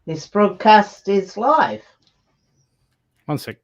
This broadcast is live. One sec.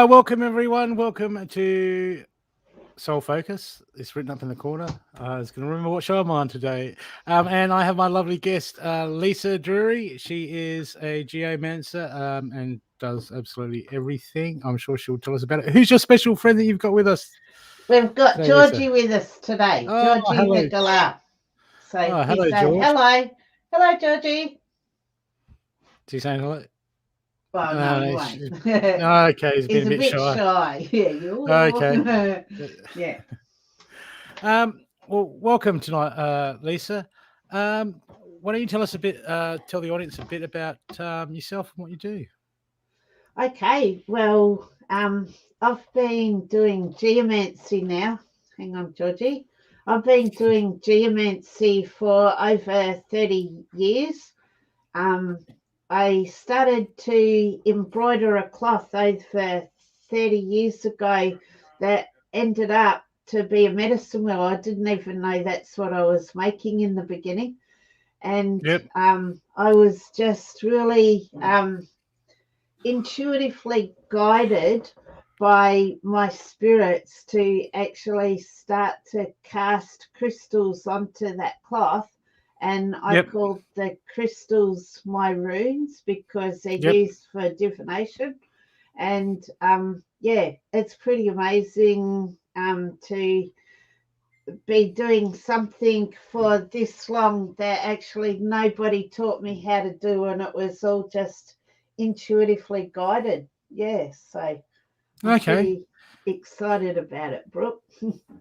Welcome everyone. Welcome to Soul Focus. It's written up in the corner. I was going to remember what show I'm on today. And I have my lovely guest, Lisa Drury. She is a geomancer and does absolutely everything. I'm sure she'll tell us about it. Who's your special friend that you've got with us? We've got today, Georgie Lisa? with us today. Oh, Georgie hello. Nicola. So hello, say George. hello. Hello, Georgie. Is he saying hello? Well, no, he won't. Okay, he's been a bit shy. Yeah. Okay. Yeah. Well, welcome tonight, Lisa. Why don't you tell us a bit, tell the audience a bit about yourself and what you do? Okay. Well, I've been doing geomancy now. Hang on, Georgie. I've been doing geomancy for over 30 years. I started to embroider a cloth over 30 years ago that ended up to be a medicine wheel. I didn't even know that's what I was making in the beginning. And Yep. I was just really intuitively guided by my spirits to actually start to cast crystals onto that cloth. And I called the crystals my runes because they're used for divination. And it's pretty amazing to be doing something for this long that actually nobody taught me how to do, and it was all just intuitively guided. Yeah, so I'm pretty excited about it, Brooke.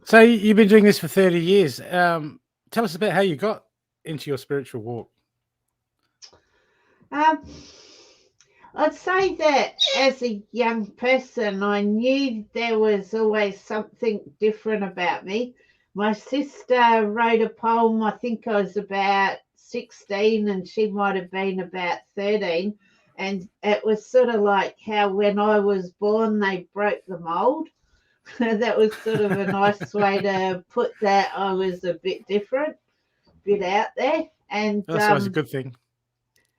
So you've been doing this for 30 years. Tell us about how you got into your spiritual walk. I'd say that as a young person, I knew there was always something different about me. My sister wrote a poem, I think I was about 16 and she might have been about 13. And it was sort of like how when I was born, they broke the mold. That was sort of a nice way to put that. I was a bit different, a bit out there. And that's always a good thing.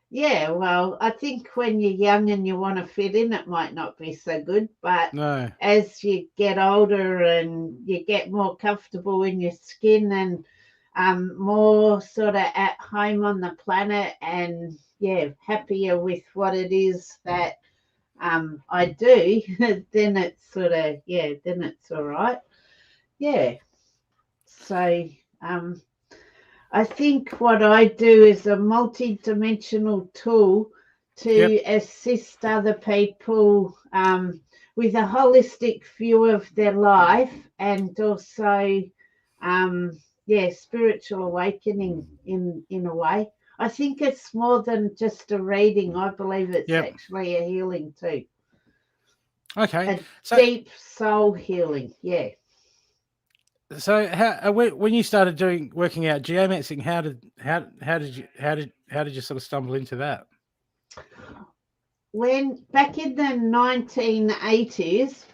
Yeah, well, I think when you're young and you want to fit in, it might not be so good. But as you get older and you get more comfortable in your skin and more sort of at home on the planet and, happier with what it is that I do, then it's sort of, then it's all right. Yeah. So I think what I do is a multi-dimensional tool to assist other people with a holistic view of their life and also, spiritual awakening in a way. I think it's more than just a reading. I believe it's actually a healing too. Okay. Deep soul healing, yeah. So how when you started working out geomancing, how did you sort of stumble into that? when back in the 1980s,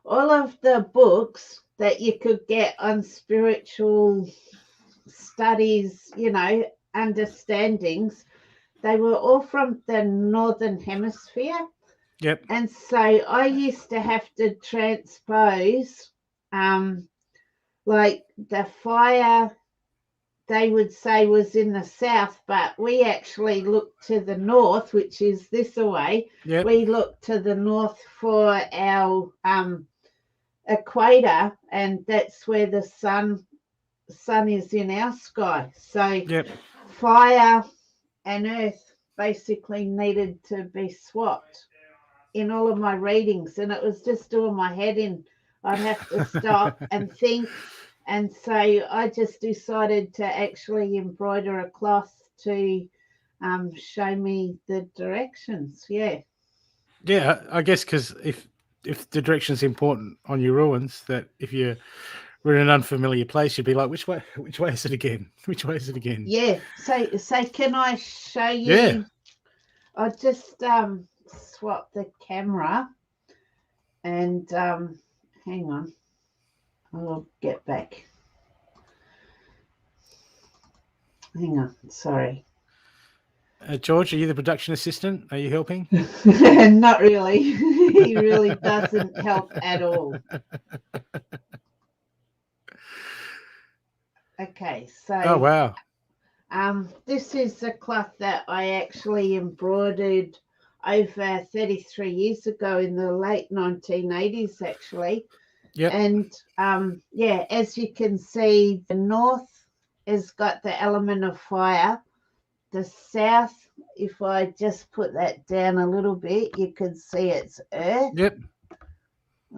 all of the books that you could get on spiritual studies, understandings, they were all from the Northern Hemisphere. Yep. And so I used to have to transpose, like the fire, they would say was in the south, but we actually looked to the north, which is this away. Yep. We look to the north for our equator, and that's where the sun is in our sky. So yep. Fire and earth basically needed to be swapped in all of my readings, and it was just doing my head in. I'd have to stop and think. And so I just decided to actually embroider a cloth to show me the directions. Yeah. Yeah, I guess because if the direction's important on your ruins, that if you're in an unfamiliar place, you'd be like, which way is it again? Which way is it again? Yeah. So can I show you? Yeah. I'll just swap the camera and hang on. I'll get back. Hang on, sorry. George, are you the production assistant? Are you helping? Not really. He really doesn't help at all. Okay, so. Oh, wow. This is a cloth that I actually embroidered over 33 years ago in the late 1980s, actually. Yep. And as you can see, the north has got the element of fire. The south, if I just put that down a little bit, you can see it's earth. Yep.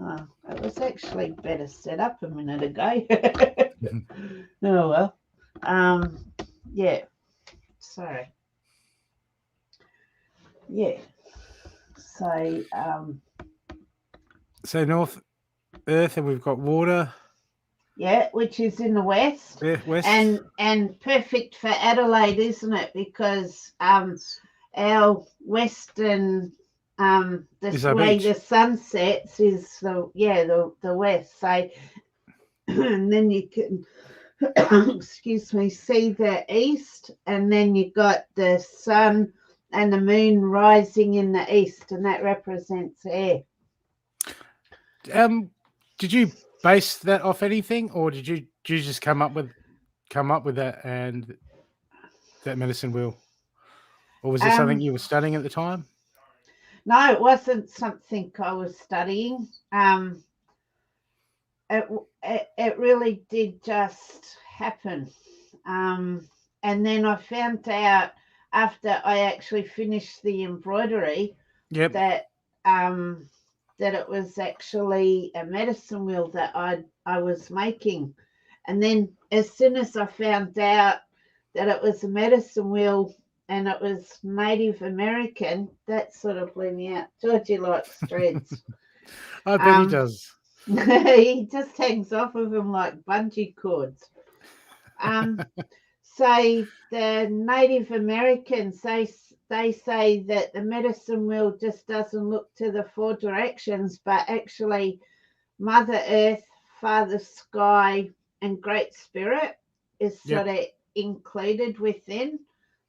Oh, it was actually better set up a minute ago. Oh, well. Yeah. Sorry. Yeah. So north earth, and we've got water. Yeah, which is in the west. West. And perfect for Adelaide, isn't it? Because our western the way the sun sets is the west. So and then you can excuse me, see the east, and then you got the sun and the moon rising in the east, and that represents air. Did you base that off anything, or did you just come up with that and that medicine wheel, or was it something you were studying at the time? No, it wasn't something I was studying. It really did just happen. And then I found out after I actually finished the embroidery that it was actually a medicine wheel that I was making. And then as soon as I found out that it was a medicine wheel and it was Native American, that sort of blew me out. Georgie likes threads. I bet he does. He just hangs off of them like bungee cords. So the Native Americans, they say that the medicine wheel just doesn't look to the four directions, but actually Mother Earth, Father Sky, and Great Spirit is sort of included within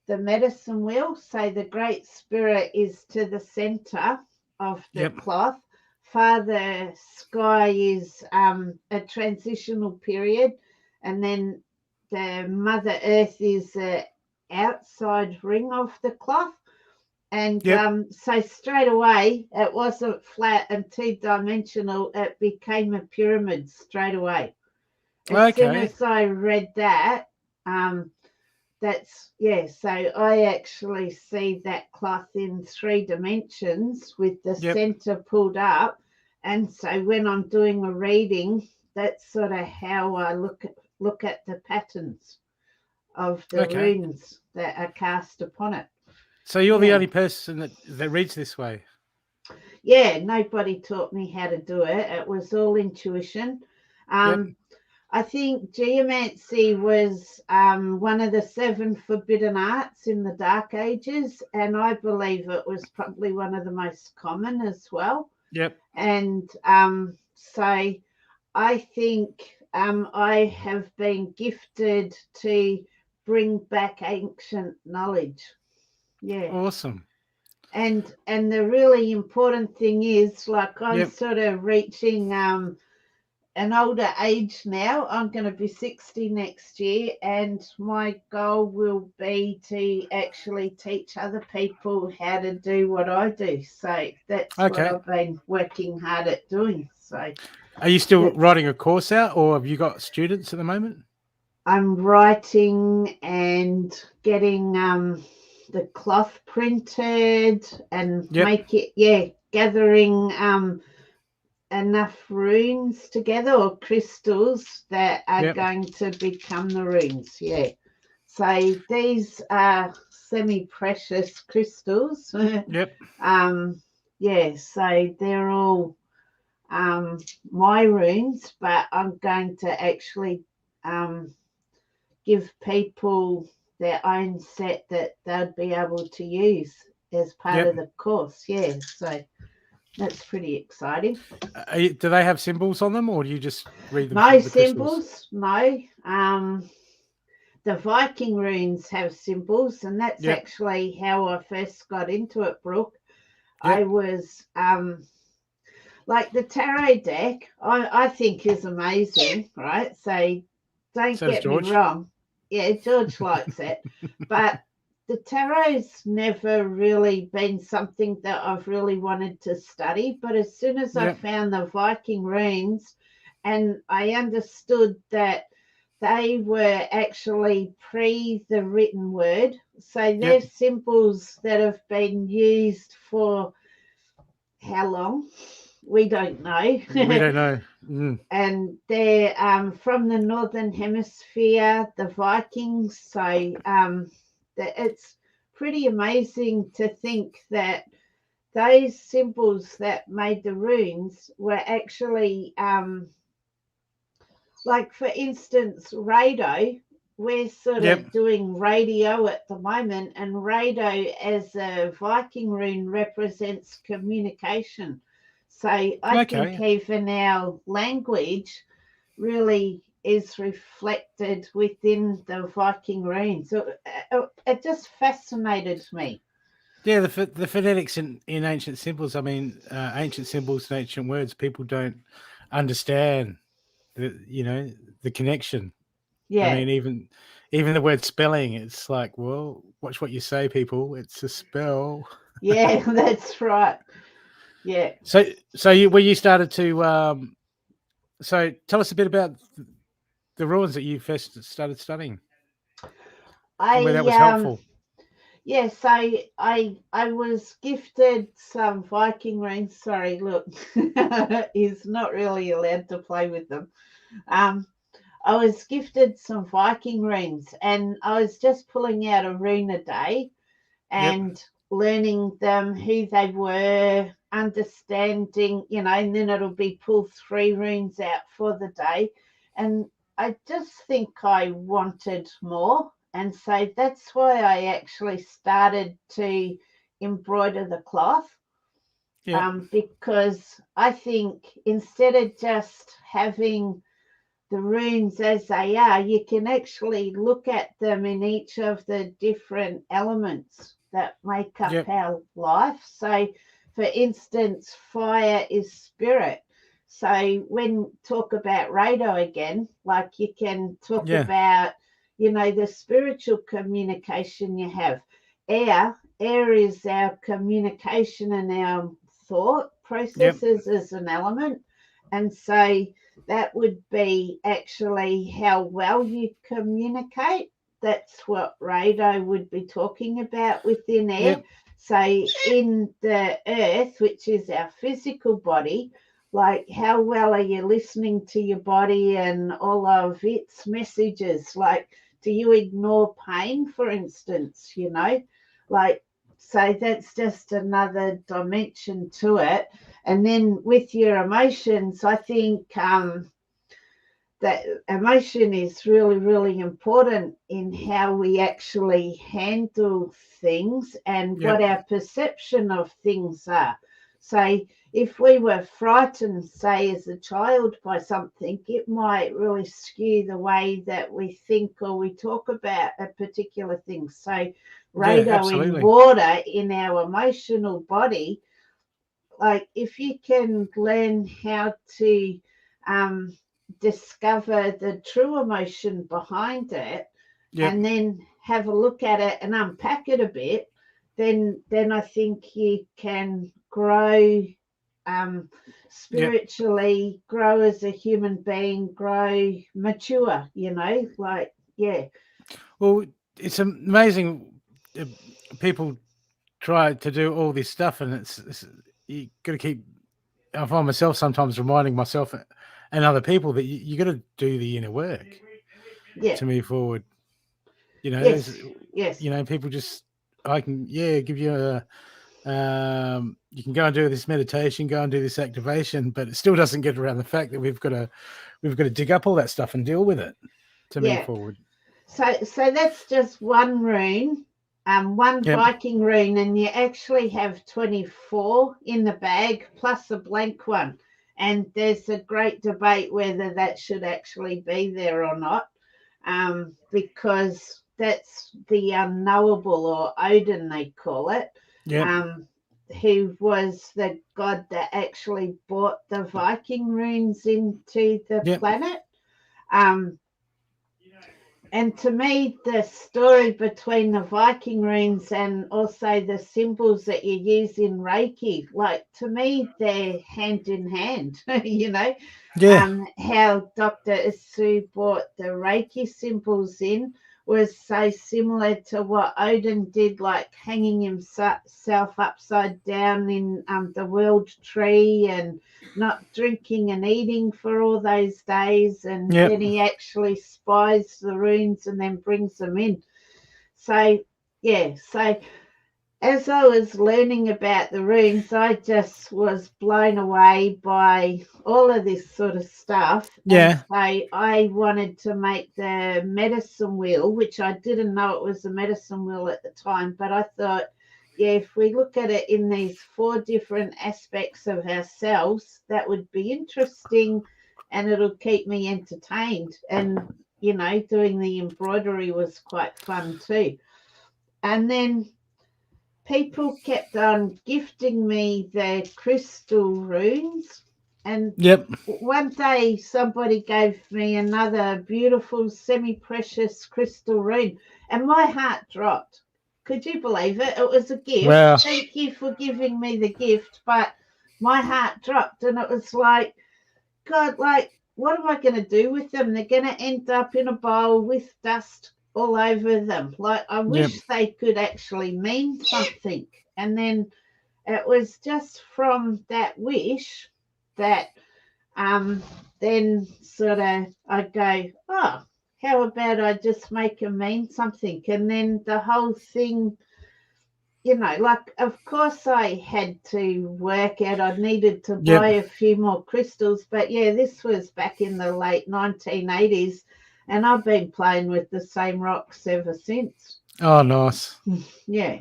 the medicine wheel. So the Great Spirit is to the center of the cloth. Father Sky is a transitional period, and then the Mother Earth is the outside ring of the cloth. And so straight away, it wasn't flat and two-dimensional. It became a pyramid straight away. As soon as I read that, so I actually see that cloth in 3 dimensions with the center pulled up. And so when I'm doing a reading, that's sort of how I look at the patterns of the runes that are cast upon it. So you're the only person that reads this way? Yeah, nobody taught me how to do it. It was all intuition. I think geomancy was one of the 7 forbidden arts in the Dark Ages, and I believe it was probably one of the most common as well. Yep. And so I think I have been gifted to bring back ancient knowledge. Yeah. Awesome. And the really important thing is, like, I'm sort of reaching an older age now. I'm going to be 60 next year, and my goal will be to actually teach other people how to do what I do. So that's what I've been working hard at doing. So, are you still writing a course out, or have you got students at the moment? I'm writing and getting the cloth printed and make it, gathering enough runes together, or crystals that are going to become the runes. Yeah. So these are semi-precious crystals. Yeah, so they're all my runes, but I'm going to actually give people their own set that they'd be able to use as part of the course. Yeah, so that's pretty exciting. Do they have symbols on them, or do you just read them? No symbols, no. The Viking runes have symbols, and that's actually how I first got into it, Brooke. I was like, the tarot deck, I think is amazing, right? So don't get me wrong. Yeah, George likes it. But the tarot's never really been something that I've really wanted to study. But as soon as I found the Viking runes, and I understood that they were actually pre the written word, so they're symbols that have been used for how long? We don't know. We don't know. And they're from the Northern Hemisphere, the Vikings. So it's pretty amazing to think that those symbols that made the runes were actually, like, for instance, radio. We're sort of doing radio at the moment, and radio as a Viking rune represents communication. So I think even our language really is reflected within the Viking runes. So it just fascinated me. Yeah, the phonetics in ancient symbols. I mean, ancient symbols and ancient words, people don't understand the connection. Yeah. I mean, even the word spelling, it's like, well, watch what you say, people. It's a spell. Yeah, that's right. Yeah. So when you started to, so tell us a bit about the runes that you first started studying. Where that was helpful. Yes, I was gifted some Viking runes. Sorry, look, he's not really allowed to play with them. I was gifted some Viking runes, and I was just pulling out a rune a day and learning them, who they were, understanding, and then it'll be pull 3 runes out for the day. And I just think I wanted more. And so that's why I actually started to embroider the cloth. Because I think instead of just having the runes as they are, you can actually look at them in each of the different elements that make up our life. So, for instance, fire is spirit. So when talk about radio again, like, you can talk about, the spiritual communication you have. Air is our communication and our thought processes as an element. And so that would be actually how well you communicate. That's what radar would be talking about within air. So in the earth, which is our physical body, like, how well are you listening to your body and all of its messages? Like, do you ignore pain, for instance? Like, so that's just another dimension to it. And then with your emotions, I think that emotion is really, really important in how we actually handle things and what our perception of things are. So if we were frightened, say, as a child by something, it might really skew the way that we think or we talk about a particular thing. So radon in water in our emotional body, like if you can learn how to discover the true emotion behind it, and then have a look at it and unpack it a bit, then I think you can grow spiritually, grow as a human being, grow mature, like, Well, it's amazing. People try to do all this stuff, and it's you got to keep. I find myself sometimes reminding myself and other people that you got to do the inner work to move forward. Yes. People just, I can give you a you can go and do this meditation, go and do this activation, but it still doesn't get around the fact that we've got to dig up all that stuff and deal with it to move forward. So that's just one rune, one Viking rune, and you actually have 24 in the bag plus a blank one. And there's a great debate whether that should actually be there or not, because that's the unknowable, or Odin they call it, who was the god that actually brought the Viking runes into the planet. And to me, the story between the Viking runes and also the symbols that you use in Reiki, like, to me, they're hand in hand, how Dr. Isu brought the Reiki symbols in was so similar to what Odin did, like hanging himself upside down in the world tree and not drinking and eating for all those days, and then he actually spies the runes and then brings them in. So as I was learning about the runes, I just was blown away by all of this sort of stuff. And so I wanted to make the medicine wheel, which I didn't know it was a medicine wheel at the time, but I thought, if we look at it in these 4 different aspects of ourselves, that would be interesting, and it'll keep me entertained. And, doing the embroidery was quite fun too. And then people kept on gifting me the crystal runes. And one day somebody gave me another beautiful semi-precious crystal rune, and my heart dropped. Could you believe it? It was a gift. Wow. Thank you for giving me the gift, but my heart dropped, and it was like, God, like, what am I going to do with them? They're going to end up in a bowl with dust all over them. Like, I wish they could actually mean something. And then it was just from that wish that then sort of I go, oh, how about I just make them mean something? And then the whole thing, like, of course I had to work out, I needed to buy a few more crystals, but this was back in the late 1980s, and I've been playing with the same rocks ever since. Oh, nice. Yeah.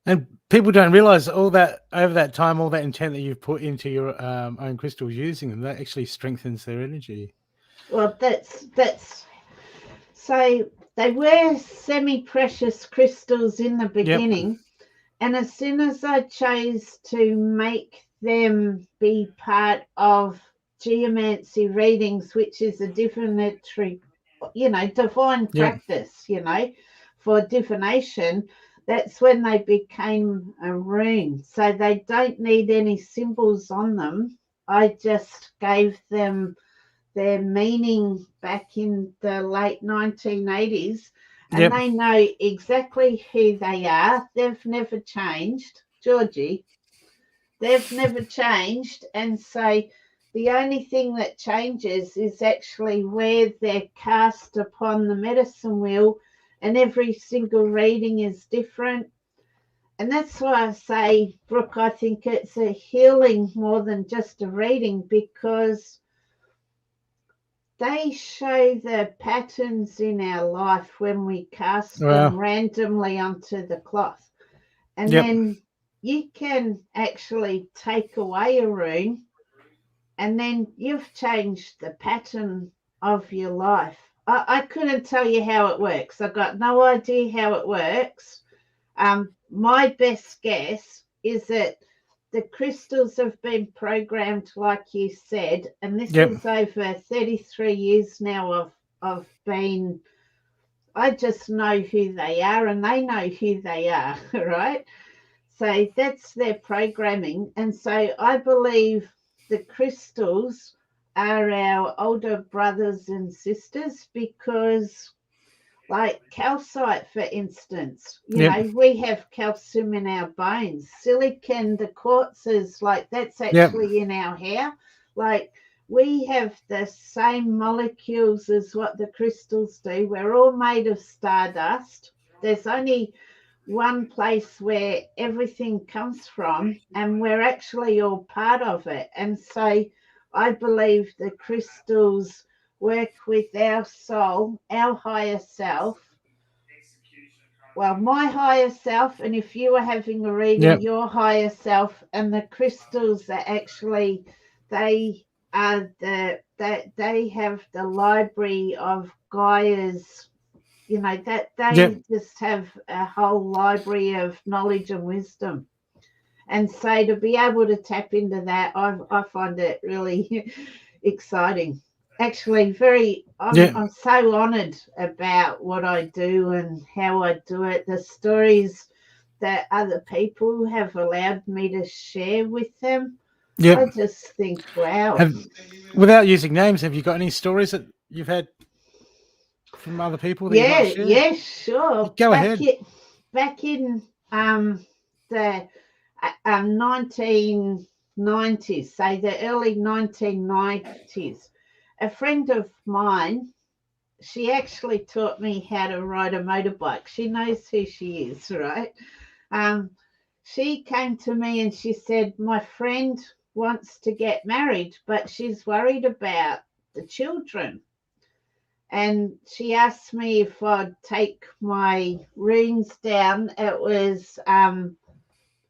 And people don't realize all that over that time, all that intent that you've put into your own crystals, using them, that actually strengthens their energy. Well, that's so they were semi-precious crystals in the beginning, and as soon as I chose to make them be part of geomancy readings, which is a divinatory, divine practice, for divination, that's when they became a rune. So they don't need any symbols on them. I just gave them their meaning back in the late 1980s, and they know exactly who they are. They've never changed, Georgie. They've never changed, and so the only thing that changes is actually where they're cast upon the medicine wheel, and every single reading is different. And that's why I say, Brooke, I think it's a healing more than just a reading, because they show the patterns in our life when we cast them randomly onto the cloth. And then you can actually take away a rune, and then you've changed the pattern of your life. I couldn't tell you how it works. I've got no idea how it works. My best guess is that the crystals have been programmed, like you said, and this is over 33 years now of being, I just know who they are and they know who they are, right? So that's their programming. And so I believe the crystals are our older brothers and sisters because, like calcite, for instance, you know, we have calcium in our bones. Silicon, the quartzes, like that's actually in our hair. Like we have the same molecules as what the crystals do. We're all made of stardust. There's only one place where everything comes from, and we're actually all part of it. And so I believe the crystals work with our soul, our higher self. Well, my higher self, and if you were having a reading, your higher self, and the crystals are actually, they are they have the library of Gaia's, you know, that they just have a whole library of knowledge and wisdom. And so to be able to tap into that, I find it really exciting. Actually, I'm so honoured about what I do and how I do it. The stories that other people have allowed me to share with them. I just think, wow. Without using names, have you got any stories that you've had from other people that you'd like to share? Yeah, sure. Go ahead. Back in the 1990s, say the early 1990s, a friend of mine, she actually taught me how to ride a motorbike. She knows who she is, right? She came to me and she said, my friend wants to get married, but she's worried about the children. And she asked me if I'd take my runes down. It was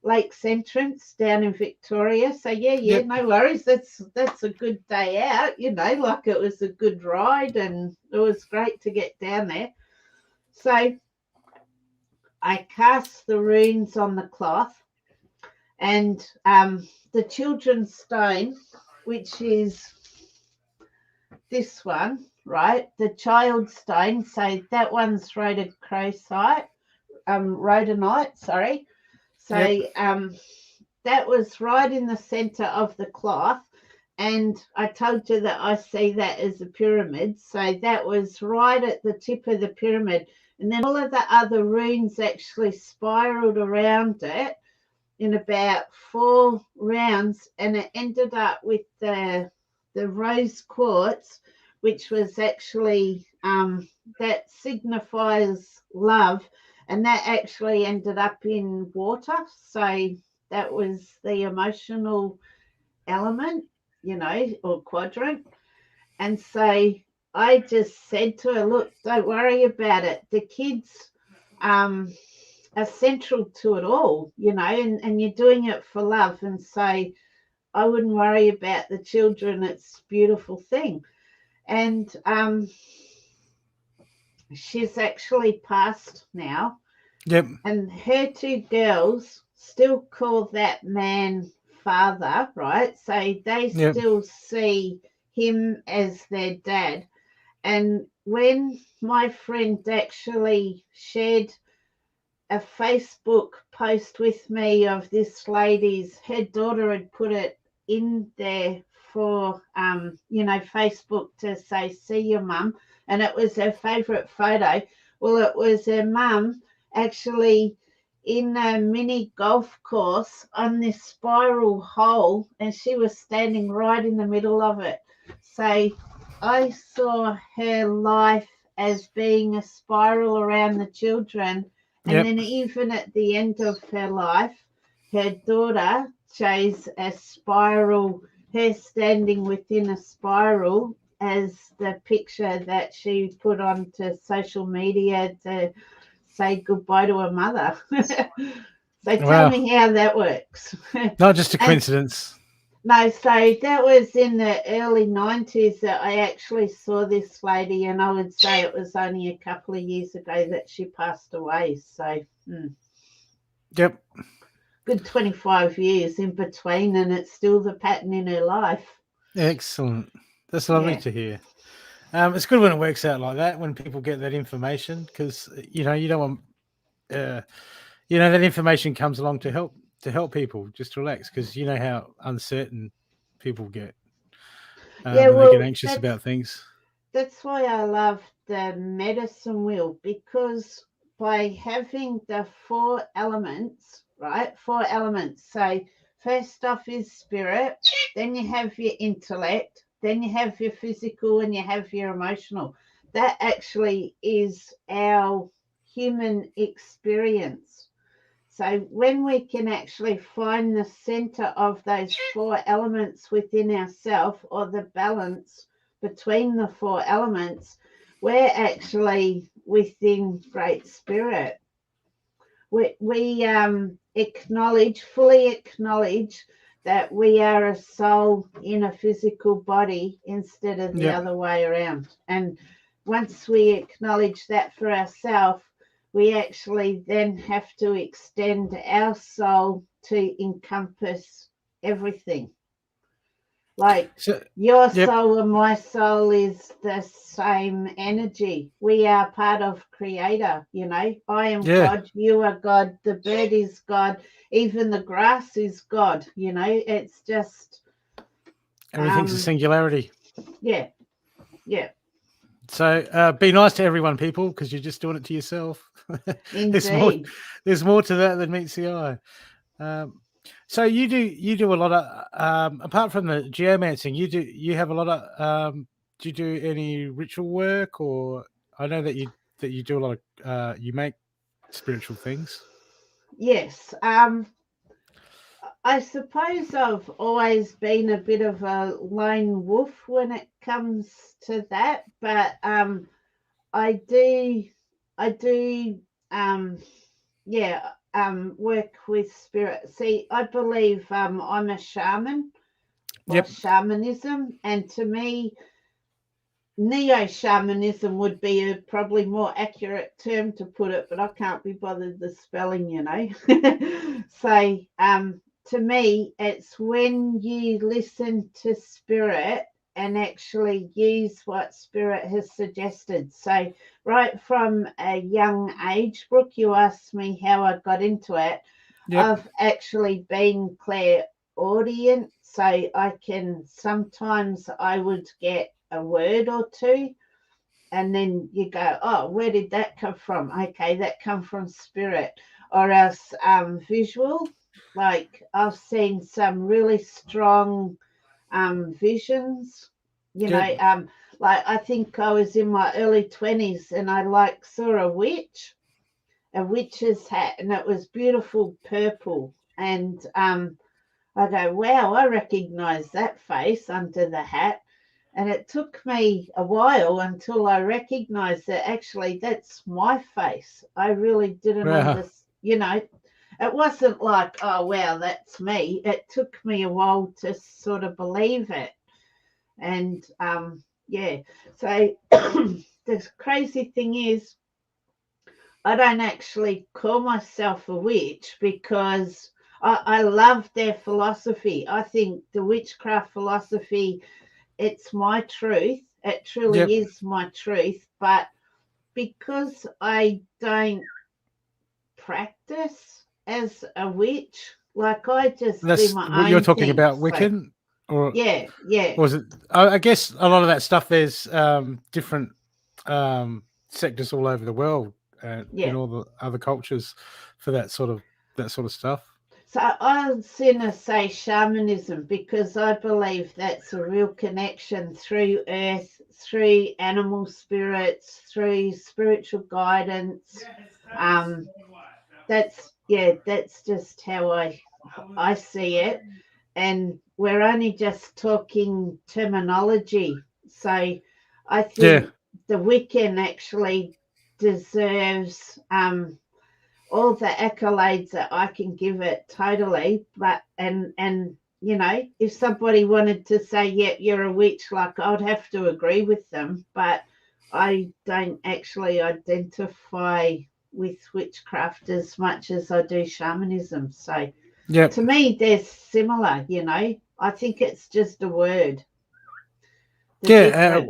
Lakes Entrance down in Victoria. So no worries. That's a good day out, you know, like it was a good ride and it was great to get down there. So I cast the runes on the cloth, and the children's stone, which is this one, right? The child's stone. So that one's rhodonite, sorry. So that was right in the center of the cloth. And I told you that I see that as a pyramid. So that was right at the tip of the pyramid. And then all of the other runes actually spiraled around it in about 4 rounds. And it ended up with the rose quartz, which was actually, that signifies love. And that actually ended up in water. So that was the emotional element, you know, or quadrant. And so I just said to her, look, don't worry about it. The kids are central to it all, you know, and you're doing it for love. And so I wouldn't worry about the children. It's a beautiful thing. And she's actually passed now. And her 2 girls still call that man father, right? So they still see him as their dad. And when my friend actually shared a Facebook post with me of this lady's, her daughter had put it in there for, you know, Facebook to say, see your mum. And it was her favourite photo. Well, it was her mum actually in a mini golf course on this spiral hole, and she was standing right in the middle of it. So I saw her life as being a spiral around the children. And then even at the end of her life, her daughter chose a spiral, her standing within a spiral as the picture that she put onto social media to say goodbye to her mother. So tell me how that works. Not just a coincidence. No, so that was in the early 90s that I actually saw this lady, and I would say it was only a couple of years ago that she passed away. So, Yep. Good 25 years in between, and it's still the pattern in her life. Excellent. That's lovely to hear. It's good when it works out like that, when people get that information, because, you don't want, that information comes along to help people just relax, because you know how uncertain people get when they get anxious about things. That's why I love the medicine wheel, because by having the 4 elements, right? 4 elements. So first off is spirit, then you have your intellect, then you have your physical, and you have your emotional. That actually is our human experience. So when we can actually find the center of those 4 elements within ourselves, or the balance between the 4 elements, we're actually within Great Spirit. We fully acknowledge that we are a soul in a physical body instead of the other way around. And once we acknowledge that for ourselves, we actually then have to extend our soul to encompass everything. Like your soul and my soul is the same energy. We are part of Creator, I am God, you are God, the bird is God, even the grass is God, it's just... Everything's a singularity. Yeah. So be nice to everyone, people, because you're just doing it to yourself. Indeed. There's more to that than meets the eye. So you do a lot of apart from the geomancing, you have a lot of do you do any ritual work? Or I know that you do a lot of you make spiritual things. Yes. I suppose I've always been a bit of a lone wolf when it comes to that, but I do work with spirit. See, I believe I'm a shaman, or shamanism, and to me, neo-shamanism would be a probably more accurate term to put it, but I can't be bothered the spelling, So to me, it's when you listen to spirit and actually use what spirit has suggested. So right from a young age, Brooke, you asked me how I got into it. I've actually been clairaudient, so I would get a word or two, and then you go, oh, where did that come from? Okay, that come from spirit. Or else visual, like I've seen some really strong visions, like I think I was in my early 20s, and I saw a witch's hat, and it was beautiful purple, and I go, wow, I recognize that face under the hat. And it took me a while until I recognized that actually that's my face. I really didn't understand, it wasn't like, oh, wow, that's me. It took me a while to sort of believe it. And so the crazy thing is, I don't actually call myself a witch, because I love their philosophy. I think the witchcraft philosophy, it's my truth. It truly is my truth. But because I don't practice as a witch, I just do my own what you're talking thing. about, Wiccan? Or yeah. Or was it? I guess a lot of that stuff. There's different sectors all over the world, in all the other cultures, for that sort of stuff. So I'd sooner say shamanism, because I believe that's a real connection through earth, through animal spirits, through spiritual guidance. That's just how I see it. And we're only just talking terminology. So I think the Wiccan actually deserves all the accolades that I can give it totally. But and you know, if somebody wanted to say, yeah, you're a witch, like I'd have to agree with them, but I don't actually identify with witchcraft as much as I do shamanism. So to me, they're similar, you know. I think it's just a word. Yeah,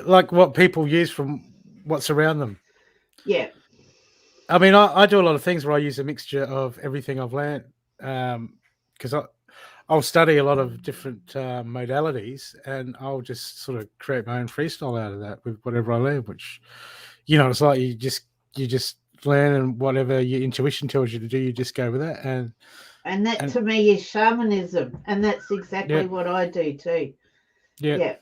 like what people use from what's around them. Yeah. I mean, I do a lot of things where I use a mixture of everything I've learned, because I'll study a lot of different modalities, and I'll just sort of create my own freestyle out of that with whatever I learn. Which, you know, it's like you just learn, and whatever your intuition tells you to do, you just go with that. And that to me is shamanism, and that's exactly what I do too. Yeah.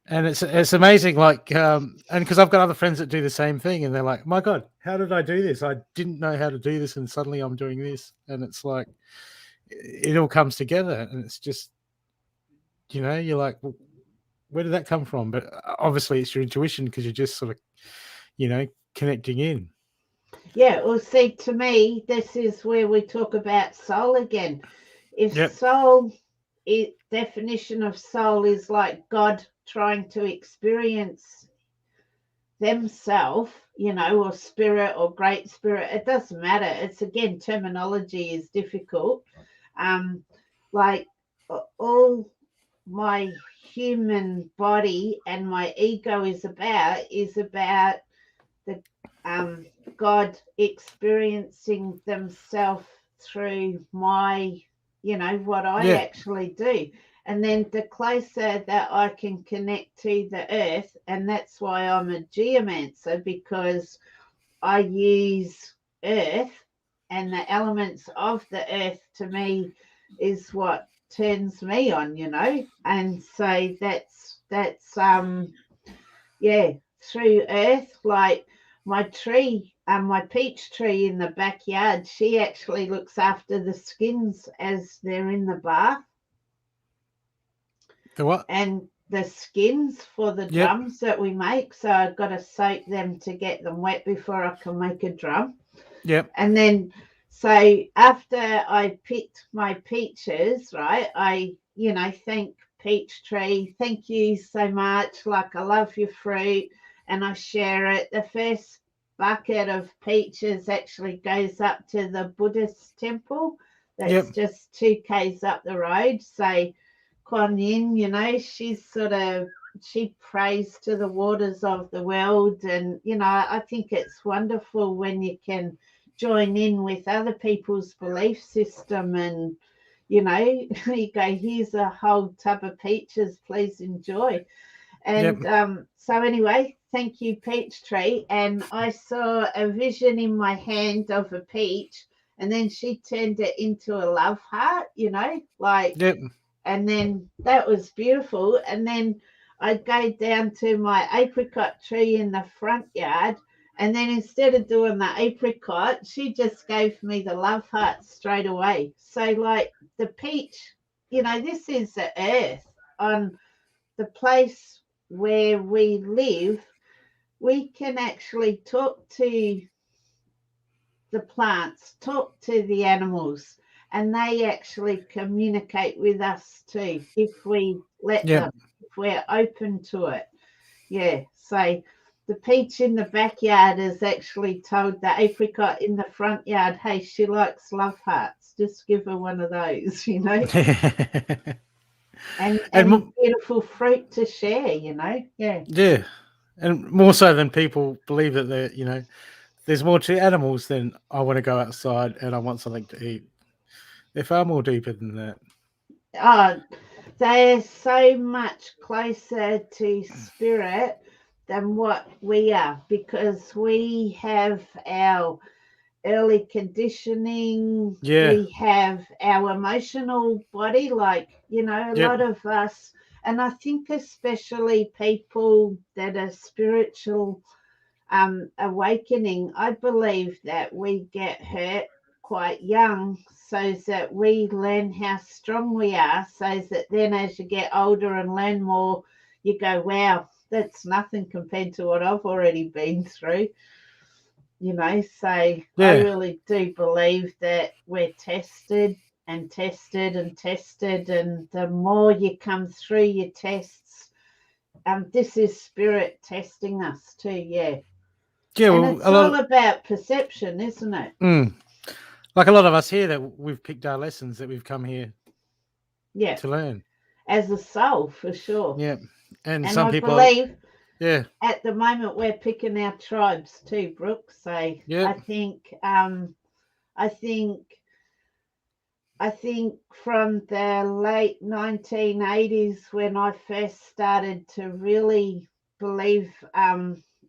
And it's amazing, like, and because I've got other friends that do the same thing, and they're like, "My God, how did I do this? I didn't know how to do this, and suddenly I'm doing this." And it's like it all comes together, and it's just, you know, you're like, well, where did that come from? But obviously, it's your intuition because you're just sort of, you know, connecting in. Yeah. Well, see, to me, this is where we talk about soul again. If soul, definition of soul is like God trying to experience themselves, you know, or spirit or great spirit, it doesn't matter. It's again, terminology is difficult. Like all my human body and my ego is about the God experiencing themselves through my, you know, what I actually do. And then the closer that I can connect to the earth, and that's why I'm a geomancer, because I use earth, and the elements of the earth to me is what turns me on, you know. And so that's through earth, like my tree, my peach tree in the backyard, she actually looks after the skins as they're in the bath. The what? And the skins for the drums that we make. So I've got to soak them to get them wet before I can make a drum. Yep. And then, so after I picked my peaches, right, I, you know, thank peach tree, thank you so much. Like, I love your fruit, and I share it. The first bucket of peaches actually goes up to the Buddhist temple. That's just 2 k's up the road. So Kuan Yin, you know, she prays to the waters of the world. And, you know, I think it's wonderful when you can join in with other people's belief system, and, you know, you go, here's a whole tub of peaches, please enjoy. And so anyway, thank you, peach tree. And I saw a vision in my hand of a peach, and then she turned it into a love heart, you know, like, and then that was beautiful. And then I'd go down to my apricot tree in the front yard, and then instead of doing the apricot, she just gave me the love heart straight away. So like the peach, you know, this is the earth. On the place where we live, we can actually talk to the plants, talk to the animals, and they actually communicate with us too if we let them, if we're open to it. Yeah. So the peach in the backyard has actually told the apricot in the front yard, hey, she likes love hearts, just give her one of those, you know. and beautiful fruit to share, you know. Yeah, and more so than people believe that they're, you know, there's more to animals than I want to go outside and I want something to eat. They're far more deeper than that. Oh, they're so much closer to spirit than what we are, because we have our early conditioning, we have our emotional body, like, you know, a lot of us, and I think especially people that are spiritual awakening, I believe that we get hurt quite young, so that we learn how strong we are, so that then as you get older and learn more, you go, wow, that's nothing compared to what I've already been through. You know, so I really do believe that we're tested and tested and tested, and the more you come through your tests, this is spirit testing us too. Yeah, and it's all about perception, isn't it? Like a lot of us here, that we've picked our lessons, that we've come here to learn as a soul, for sure. Yeah, and some people believe at the moment we're picking our tribes too, Brooke. So I think from the late 1980s, when I first started to really believe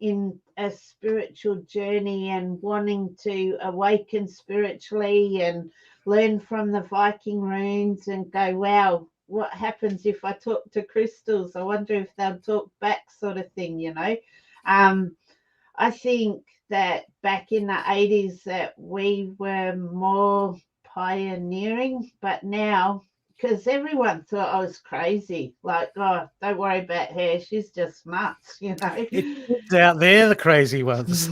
in a spiritual journey and wanting to awaken spiritually and learn from the Viking runes and go, wow, what happens if I talk to crystals? I wonder if they'll talk back, sort of thing, you know. I think that back in the 80s that we were more pioneering, but now, because everyone thought I was crazy, like, oh, don't worry about her, she's just nuts, you know. It's out there, the crazy ones.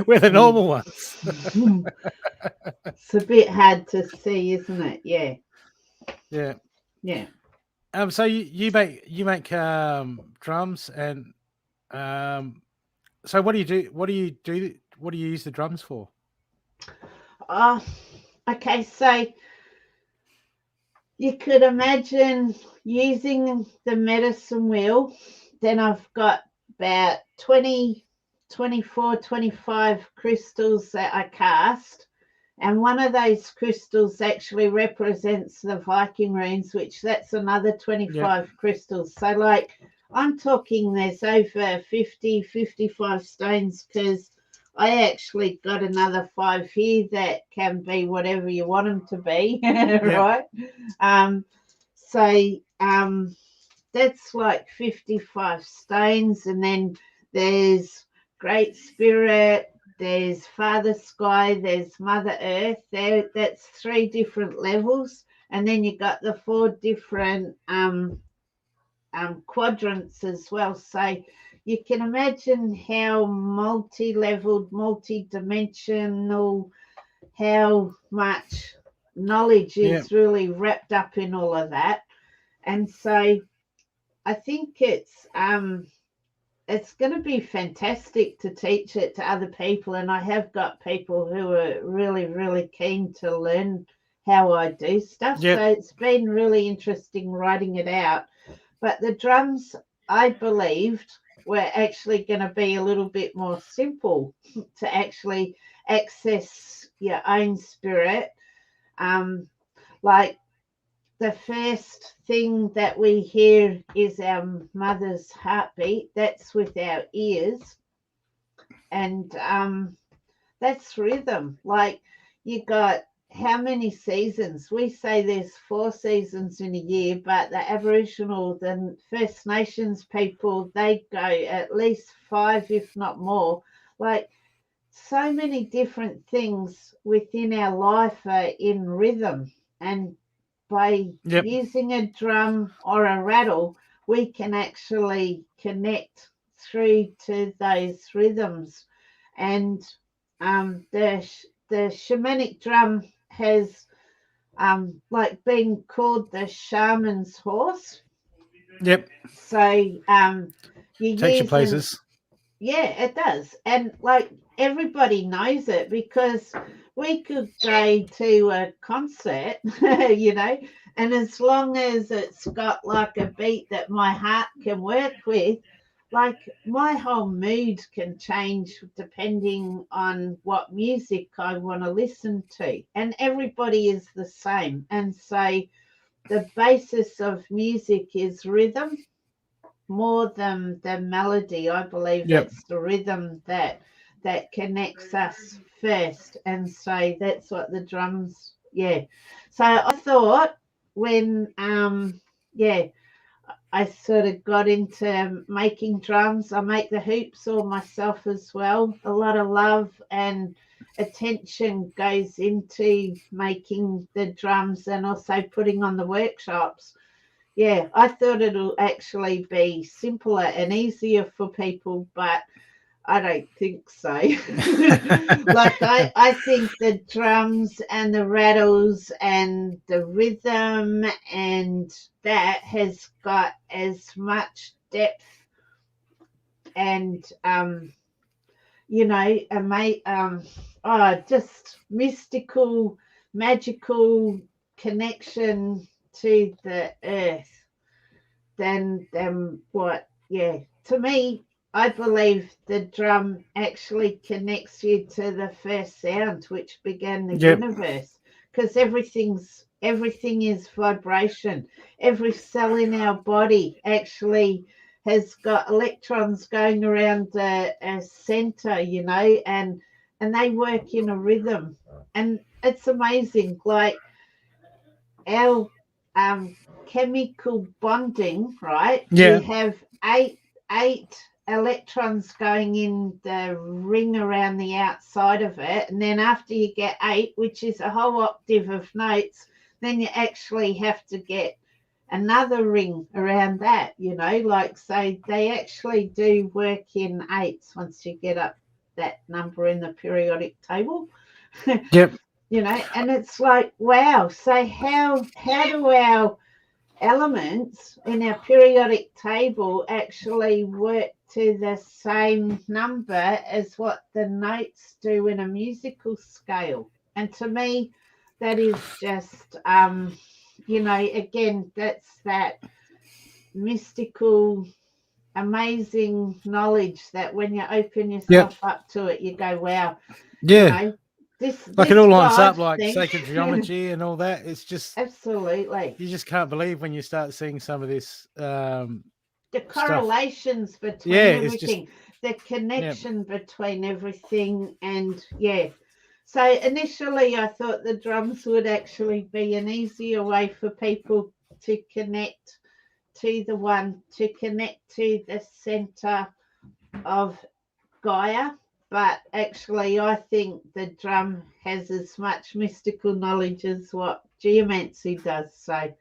We're the normal ones. It's a bit hard to see, isn't it? Yeah. So you make drums, and so what do you do? What do you use the drums for? Okay, so you could imagine using the medicine wheel. Then I've got about 20, 24, 25 crystals that I cast. And one of those crystals actually represents the Viking runes, which that's another 25 crystals. So like, I'm talking there's over 50, 55 stones, because I actually got another 5 here that can be whatever you want them to be, right? So that's like 55 stones, and then there's Great Spirit, there's Father Sky, there's Mother Earth. That's 3 different levels, and then you got the 4 different quadrants as well. So you can imagine how multi-leveled, multi-dimensional, how much knowledge is really wrapped up in all of that. And so I think it's going to be fantastic to teach it to other people, and I have got people who are really, really keen to learn how I do stuff. So it's been really interesting writing it out. But the drums, I believed, were actually going to be a little bit more simple to actually access your own spirit. Like, the first thing that we hear is our mother's heartbeat. That's with our ears. And that's rhythm. Like, you got how many seasons? We say there's 4 seasons in a year, but the Aboriginal, the First Nations people, they go at least 5, if not more. Like, so many different things within our life are in rhythm. And by using a drum or a rattle, we can actually connect through to those rhythms. And the shamanic drum has like been called the shaman's horse. So you takes you places. Yeah, it does. And like, everybody knows it, because we could go to a concert, you know, and as long as it's got like a beat that my heart can work with, like, my whole mood can change depending on what music I want to listen to. And everybody is the same. And so the basis of music is rhythm more than the melody. I believe it's the rhythm that connects us first. And so that's what the drums, So I thought when I sort of got into making drums, I make the hoops all myself as well. A lot of love and attention goes into making the drums and also putting on the workshops. Yeah, I thought it'll actually be simpler and easier for people, but I don't think so. Like I think the drums and the rattles and the rhythm and that has got as much depth and just mystical, magical connection to the earth than what. Yeah, to me, I believe the drum actually connects you to the first sound which began the universe, because everything is vibration. Every cell in our body actually has got electrons going around a center, and they work in a rhythm, and it's amazing. Like our chemical bonding, right? Yeah. You have eight electrons going in the ring around the outside of it, and then after you get 8, which is a whole octave of notes, then you actually have to get another ring around that, like, so they actually do work in 8s once you get up that number in the periodic table. Yep. And it's like, wow, so how do our elements in our periodic table actually work to the same number as what the notes do in a musical scale? And to me, that is just again, that's that mystical, amazing knowledge that when you open yourself up to it, you go, wow. This like it all lines up, like thing. sacred geometry and all that. It's just absolutely, you just can't believe when you start seeing some of this the correlations stuff. between everything, the connection between everything. And so initially I thought the drums would actually be an easier way for people to connect to the center of Gaia. But actually, I think the drum has as much mystical knowledge as what geomancy does. So,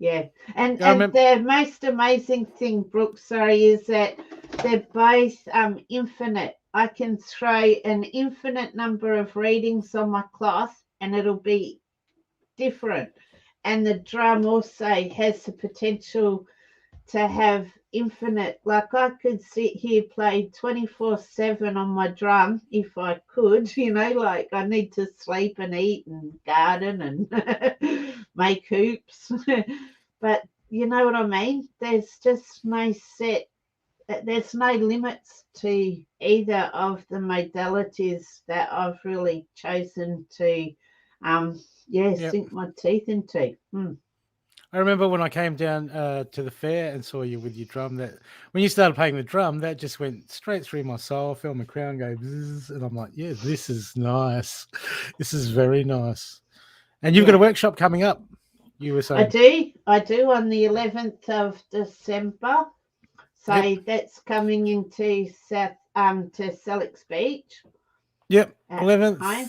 yeah. And the most amazing thing, Brooke, is that they're both infinite. I can throw an infinite number of readings on my cloth and it'll be different. And the drum also has the potential to have infinite, like I could sit here play 24/7 on my drum if I could, like I need to sleep and eat and garden and make hoops. But you know what I mean? There's just there's no limits to either of the modalities that I've really chosen to sink my teeth into. I remember when I came down to the fair and saw you with your drum, that when you started playing the drum, that just went straight through my soul. I felt my crown go bzzz, and I'm like, yeah, this is nice. This is very nice. And you've got a workshop coming up, you were saying. I do on the 11th of December. So that's coming into to Selleck's Beach. Yep, 11th.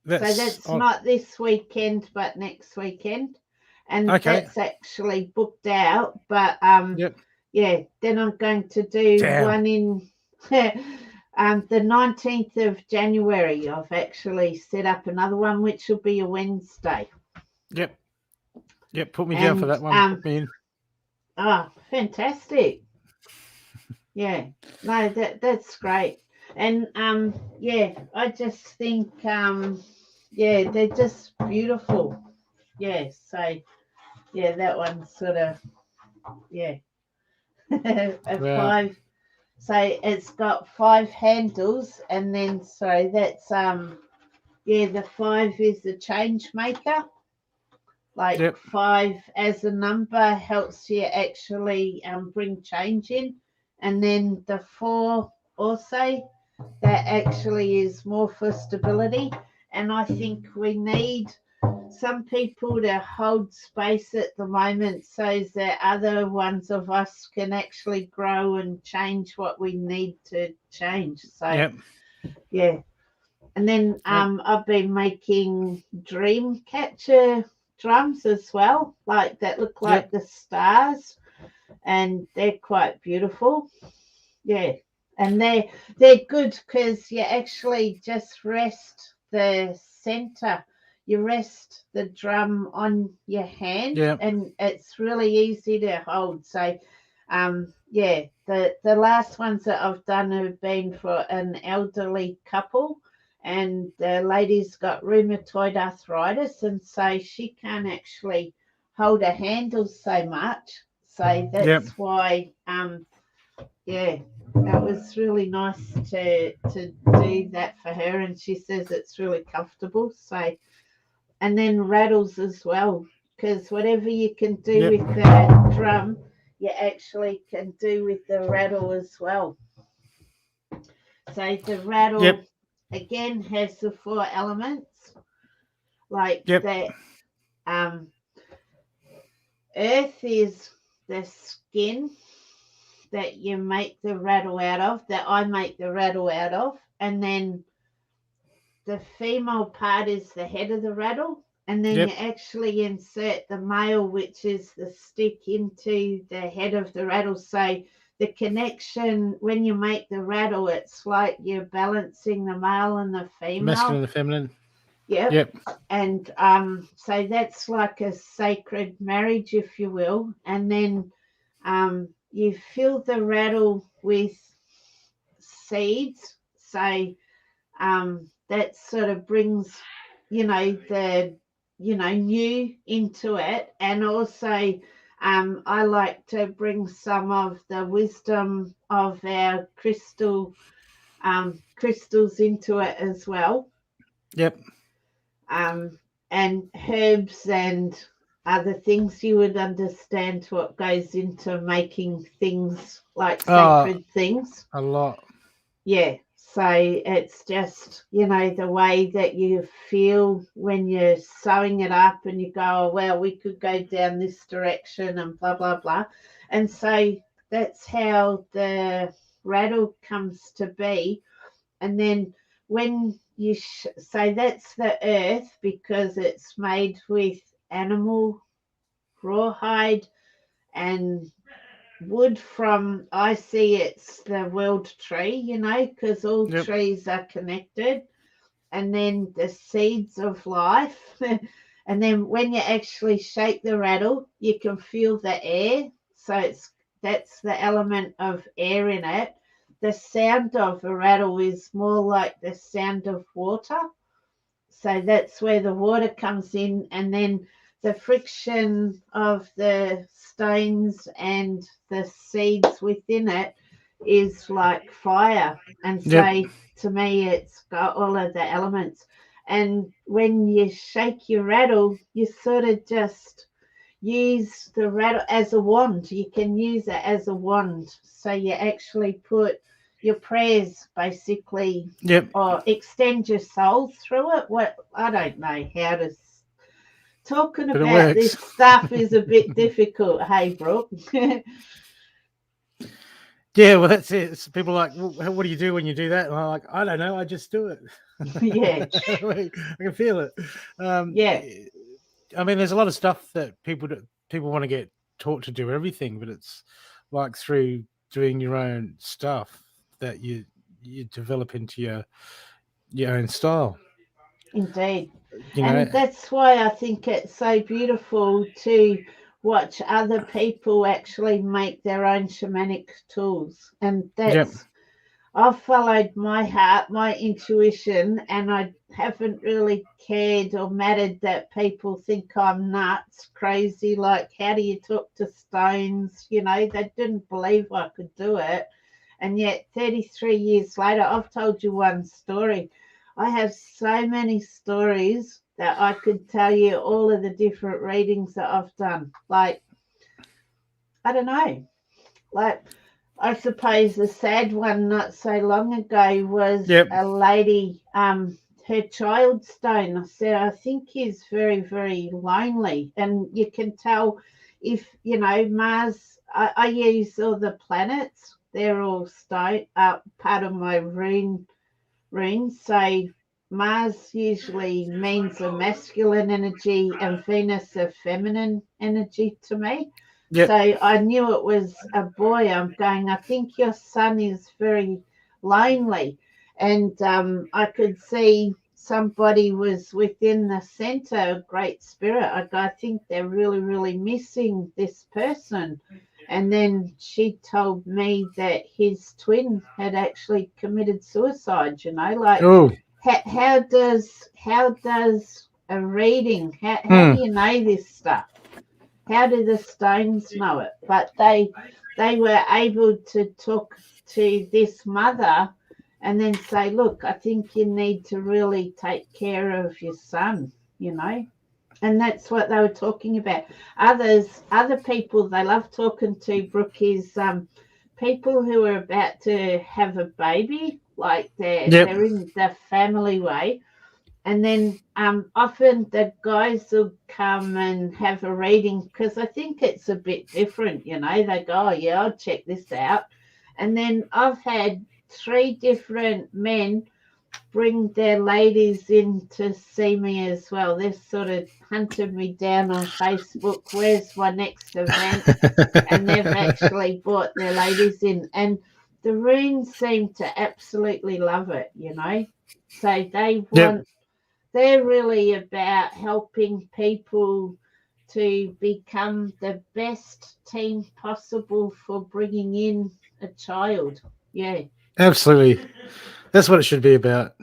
So that's not this weekend, but next weekend. And that's actually booked out. But then I'm going to do one in the 19th of January. I've actually set up another one, which will be a Wednesday. Yep, put me down for that one. Put me in. Oh, fantastic. Yeah, no, that's great. And I just think they're just beautiful. Yeah, so that one's sort of a 5. So it's got 5 handles, and then so that's the 5 is the change maker. Like 5 as a number helps you actually bring change in. And then the 4 also, that actually is more for stability. And I think we need some people to hold space at the moment so that other ones of us can actually grow and change what we need to change. So, And then I've been making dream catcher drums as well, like that look like the stars, and they're quite beautiful. Yeah, and they're good because you actually just rest the center. You rest the drum on your hand, and it's really easy to hold. So, the last ones that I've done have been for an elderly couple, and the lady's got rheumatoid arthritis, and so she can't actually hold her handles so much. So that's why, that was really nice to do that for her, and she says it's really comfortable. So, and then rattles as well, because whatever you can do with the drum, you actually can do with the rattle as well. So the rattle again has the 4 elements, like that. Earth is the skin that you make the rattle out of, that I make the rattle out of, and then the female part is the head of the rattle, and then you actually insert the male, which is the stick, into the head of the rattle. So the connection, when you make the rattle, it's like you're balancing the male and the female. Masculine and the feminine. Yep. And so that's like a sacred marriage, if you will. And then you fill the rattle with seeds. So that sort of brings, the, new into it. And also I like to bring some of the wisdom of our crystals into it as well. And herbs and other things. You would understand what goes into making things like sacred things. A lot. Yeah. So it's just, the way that you feel when you're sewing it up and you go, oh, well, we could go down this direction and blah, blah, blah. And so that's how the rattle comes to be. And then when you so that's the earth, because it's made with animal rawhide and wood from, I see it's the world tree, because all trees are connected. And then the seeds of life. And then when you actually shake the rattle, you can feel the air. So that's the element of air in it. The sound of a rattle is more like the sound of water. So that's where the water comes in, and then the friction of the stones and the seeds within it is like fire. And so to me, it's got all of the elements. And when you shake your rattle, you sort of just use the rattle as a wand. You can use it as a wand. So you actually put your prayers basically, or extend your soul through it. I don't know how to. Talking about this stuff is a bit difficult. Hey, Brooke. Yeah, well, that's it. It's people are like, well, what do you do when you do that? And I'm like, I don't know. I just do it. Yeah. I can feel it. I mean, there's a lot of stuff that people want to get taught to do everything, but it's like through doing your own stuff that you develop into your own style. Indeed. And that's why I think it's so beautiful to watch other people actually make their own shamanic tools. And that's, I've followed my heart, my intuition, and I haven't really cared or mattered that people think I'm nuts, crazy, like, how do you talk to stones? They didn't believe I could do it. And yet 33 years later, I've told you one story. I have so many stories that I could tell you all of the different readings that I've done. Like, I don't know. Like, I suppose the sad one not so long ago was a lady, her child stone. I said, I think he's very, very lonely. And you can tell if, Mars, I use all the planets. They're all stone, part of my runes. So Mars usually means a masculine energy and Venus a feminine energy to me. Yep. So I knew it was a boy. I'm going, I think your son is very lonely. And I could see somebody was within the center, Great Spirit. I think they're really, really missing this person. And then she told me that his twin had actually committed suicide, like how does a reading, how do you know this stuff? How do the stones know it? But they were able to talk to this mother and then say, look, I think you need to really take care of your son, and that's what they were talking about. Other people they love talking to, Brooke, is people who are about to have a baby, like they're in the family way. And then often the guys will come and have a reading because I think it's a bit different, They go, oh, yeah, I'll check this out. And then I've had 3 different men bring their ladies in to see me as well. They've sort of hunted me down on Facebook. Where's my next event? And they've actually brought their ladies in. And the runes seem to absolutely love it, So they're really about helping people to become the best team possible for bringing in a child. Yeah. Absolutely. That's what it should be about.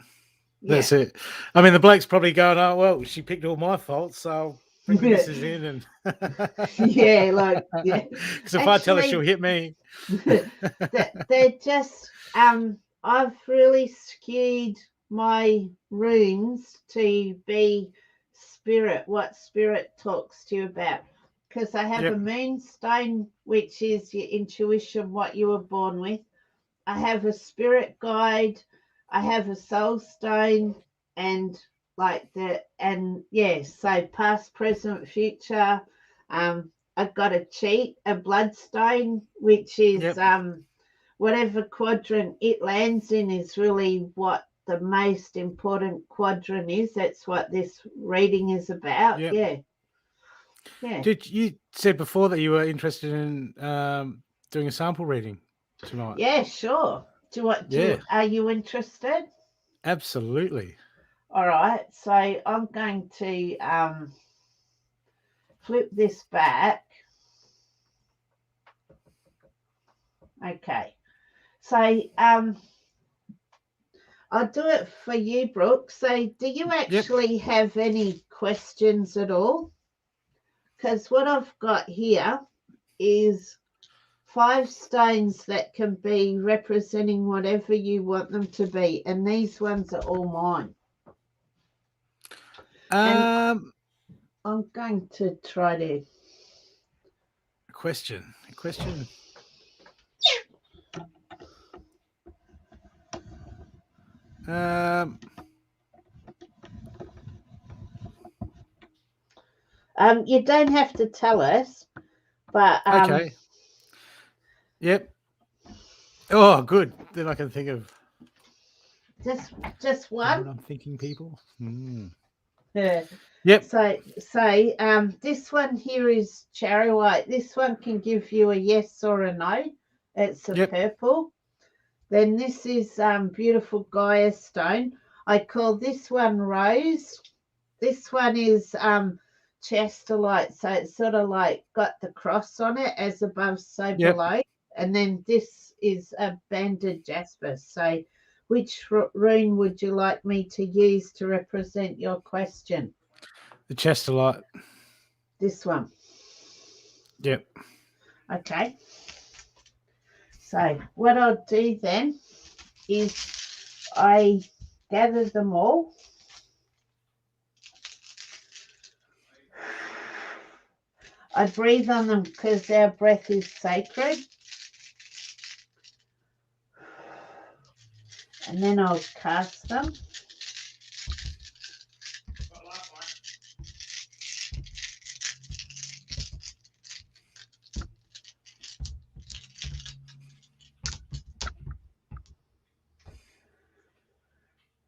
That's it. I mean, the bloke's probably going, oh, well, she picked all my faults, so I'll bring the missus in. And Because if I tell her, she'll hit me. They're just, I've really skewed my runes to be spirit, what spirit talks to you about. Because I have a moonstone, which is your intuition, what you were born with. I have a spirit guide. I have a soul stone, and so past, present, future. I've got a bloodstone, which is whatever quadrant it lands in is really what the most important quadrant is. That's what this reading is about. Yeah. Did you said before that you were interested in doing a sample reading tonight? Yeah, sure. Are you interested? Absolutely. All right. So I'm going to flip this back. Okay. So I'll do it for you, Brooke. So do you actually have any questions at all? Because what I've got here is 5 stones that can be representing whatever you want them to be. And these ones are all mine. And I'm going to try to... A question. You don't have to tell us, but okay. Yep. Oh, good. Then I can think of just one. What I'm thinking, people. Yep. So this one here is cherry white. This one can give you a yes or a no. It's a purple. Then this is beautiful Gaia stone. I call this one rose. This one is chestolite, so it's sort of like got the cross on it, as above, so below. And then this is a banded jasper. So which rune would you like me to use to represent your question? The chestolite. This one. Yep. Okay. So what I'll do then is I gather them all. I breathe on them because our breath is sacred. And then I'll cast them.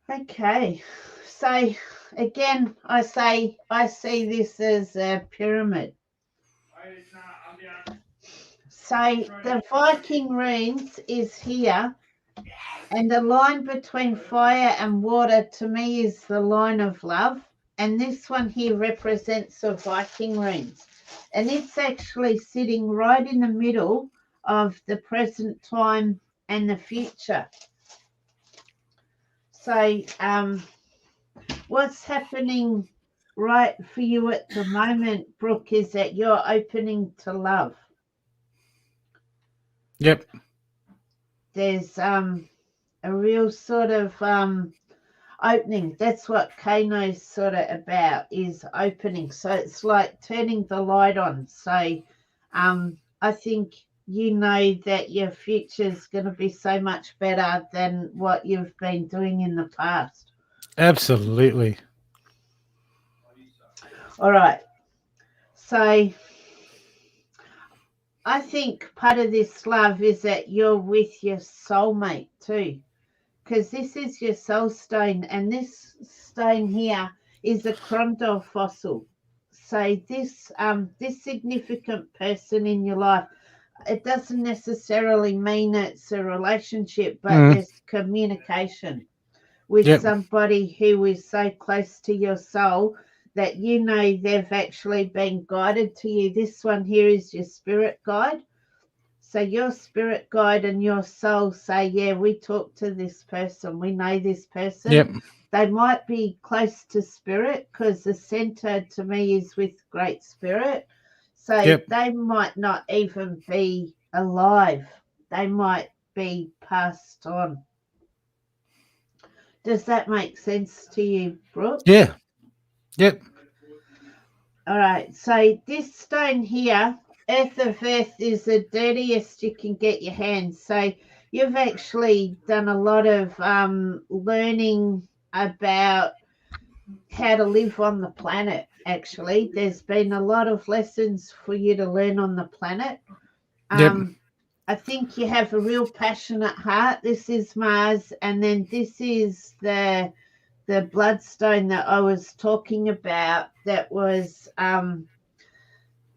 Okay. So again, I see this as a pyramid. So the Viking runes is here, and the line between fire and water to me is the line of love. And this one here represents the Viking runes. And it's actually sitting right in the middle of the present time and the future. So what's happening right for you at the moment, Brooke, is that you're opening to love. Yep. There's a real sort of opening. That's what Kano's sort of about, is opening. So it's like turning the light on. So I think you know that your future's going to be so much better than what you've been doing in the past. Absolutely. All right. So I think part of this love is that you're with your soulmate too, because this is your soul stone, and this stone here is a Crondor fossil. So this significant person in your life, it doesn't necessarily mean it's a relationship, but there's communication with somebody who is so close to your soul that you know they've actually been guided to you. This one here is your spirit guide. So your spirit guide and your soul say, yeah, we talk to this person. We know this person. Yep. They might be close to spirit, because the center to me is with great spirit. So they might not even be alive. They might be passed on. Does that make sense to you, Brooke? Yeah. Yep. All right. So this stone here, Earth of Earth, is the dirtiest you can get your hands. So you've actually done a lot of learning about how to live on the planet. Actually, there's been a lot of lessons for you to learn on the planet. I think you have a real passionate heart. This is Mars, and then this is the bloodstone that I was talking about, that was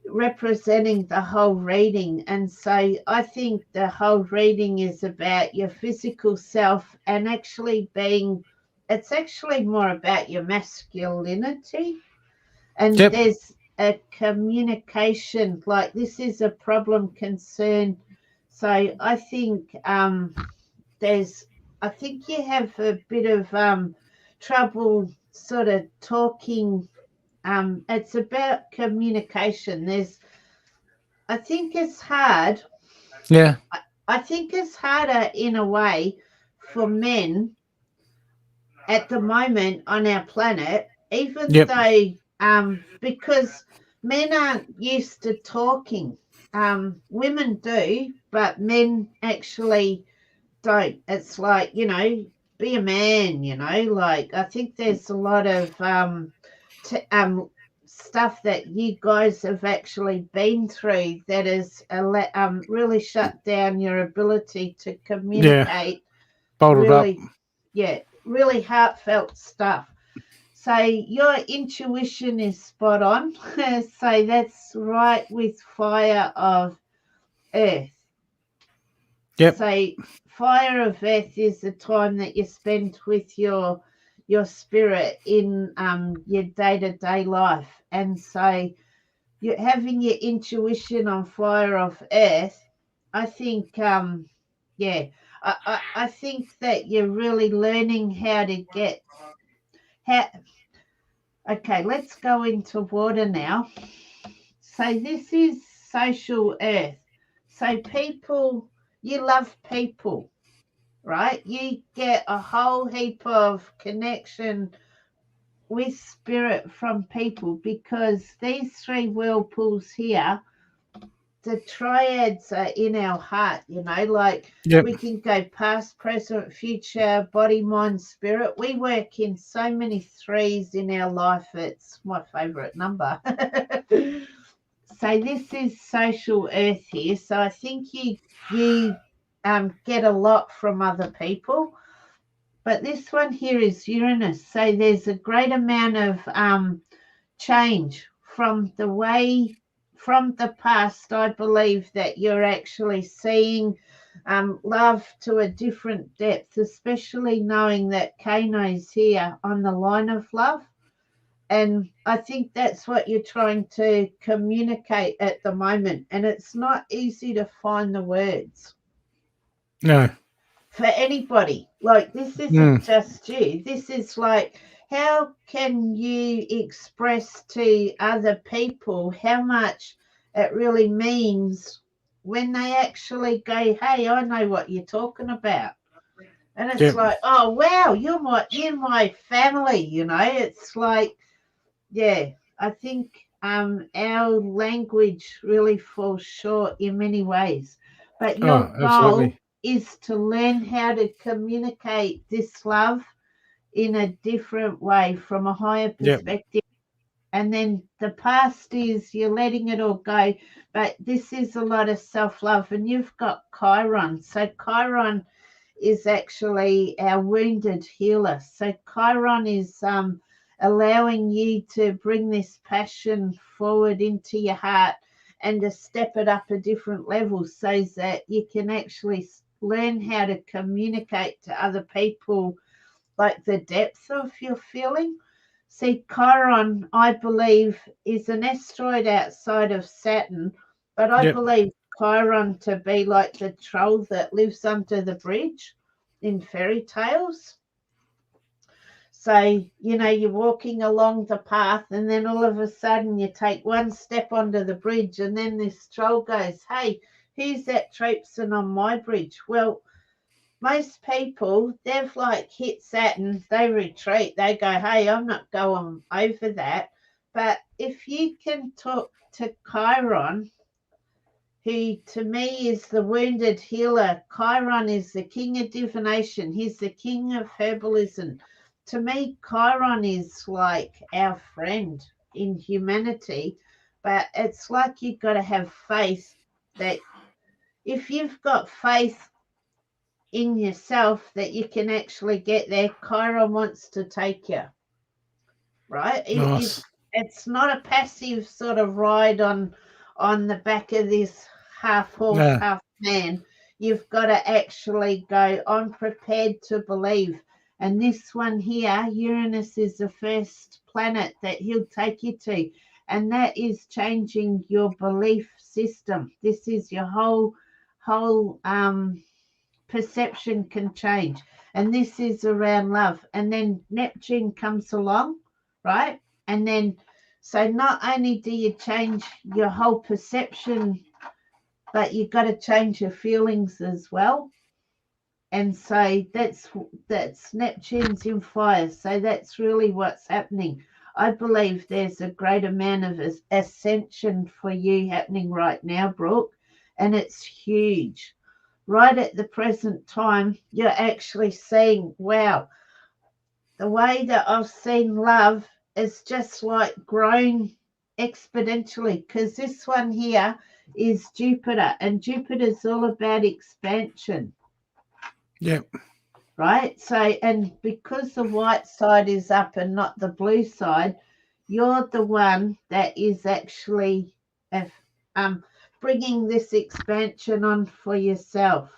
representing the whole reading. And so I think the whole reading is about your physical self, and actually it's actually more about your masculinity. And there's a communication, like this is a problem, concern. So I think I think you have a bit of trouble sort of talking. It's about communication. I think it's hard. Yeah. I think it's harder in a way for men at the moment on our planet, even though because men aren't used to talking. Women do, but men actually don't. It's like, be a man, like I think there's a lot of stuff that you guys have actually been through that has really shut down your ability to communicate. Really, really heartfelt stuff. So your intuition is spot on. So that's right with fire of earth. So fire of earth is the time that you spend with your spirit in your day-to-day life. And so you're having your intuition on fire of earth. I think I think that you're really learning how to get okay, let's go into water now. So this is social earth. So people, you love people, right? You get a whole heap of connection with spirit from people, because these three whirlpools here, the triads are in our heart, like we can go past, present, future, body, mind, spirit. We work in so many threes in our life. It's my favorite number. So this is social earth here. So I think you get a lot from other people, But this one here is Uranus. So there's a great amount of change from the past. I believe that you're actually seeing love to a different depth, especially knowing that Kano's here on the line of love. And I think that's what you're trying to communicate at the moment. And it's not easy to find the words. No. For anybody. Like, this isn't just you. This is like, how can you express to other people how much it really means when they actually go, hey, I know what you're talking about. And it's like, oh, wow, you're my family, you know. It's like, yeah, I think our language really falls short in many ways. But your goal is to learn how to communicate this love in a different way from a higher perspective. And then the past is you're letting it all go. But this is a lot of self-love. And you've got Chiron. So Chiron is actually our wounded healer. So Chiron is allowing you to bring this passion forward into your heart and to step it up a different level so that you can actually learn how to communicate to other people like the depth of your feeling. See, Chiron, I believe, is an asteroid outside of Saturn, but I believe Chiron to be like the troll that lives under the bridge in fairy tales. So, you know, you're walking along the path and then all of a sudden you take one step onto the bridge and then this troll goes, hey, who's that traipsing on my bridge? Well, most people, they've like hit Saturn, they retreat, they go, hey, I'm not going over that. But if you can talk to Chiron, who to me is the wounded healer, Chiron is the king of divination, he's the king of herbalism. To me, Chiron is like our friend in humanity, but it's like you've got to have faith that if you've got faith in yourself that you can actually get there, Chiron wants to take you, right? Nice. It's not a passive sort of ride on the back of this half horse, half man. You've got to actually go, I'm prepared to believe. And this one here, Uranus, is the first planet that he'll take you to. And that is changing your belief system. This is your whole perception can change. And this is around love. And then Neptune comes along, right? And then, so not only do you change your whole perception, but you've got to change your feelings as well. And so that's Neptune's in fire. So that's really what's happening. I believe there's a great amount of ascension for you happening right now, Brooke, and it's huge. Right at the present time, you're actually seeing, wow, the way that I've seen love is just like grown exponentially, because this one here is Jupiter, and Jupiter's all about expansion. Yep. Right? So, and because the white side is up and not the blue side, you're the one that is actually bringing this expansion on for yourself.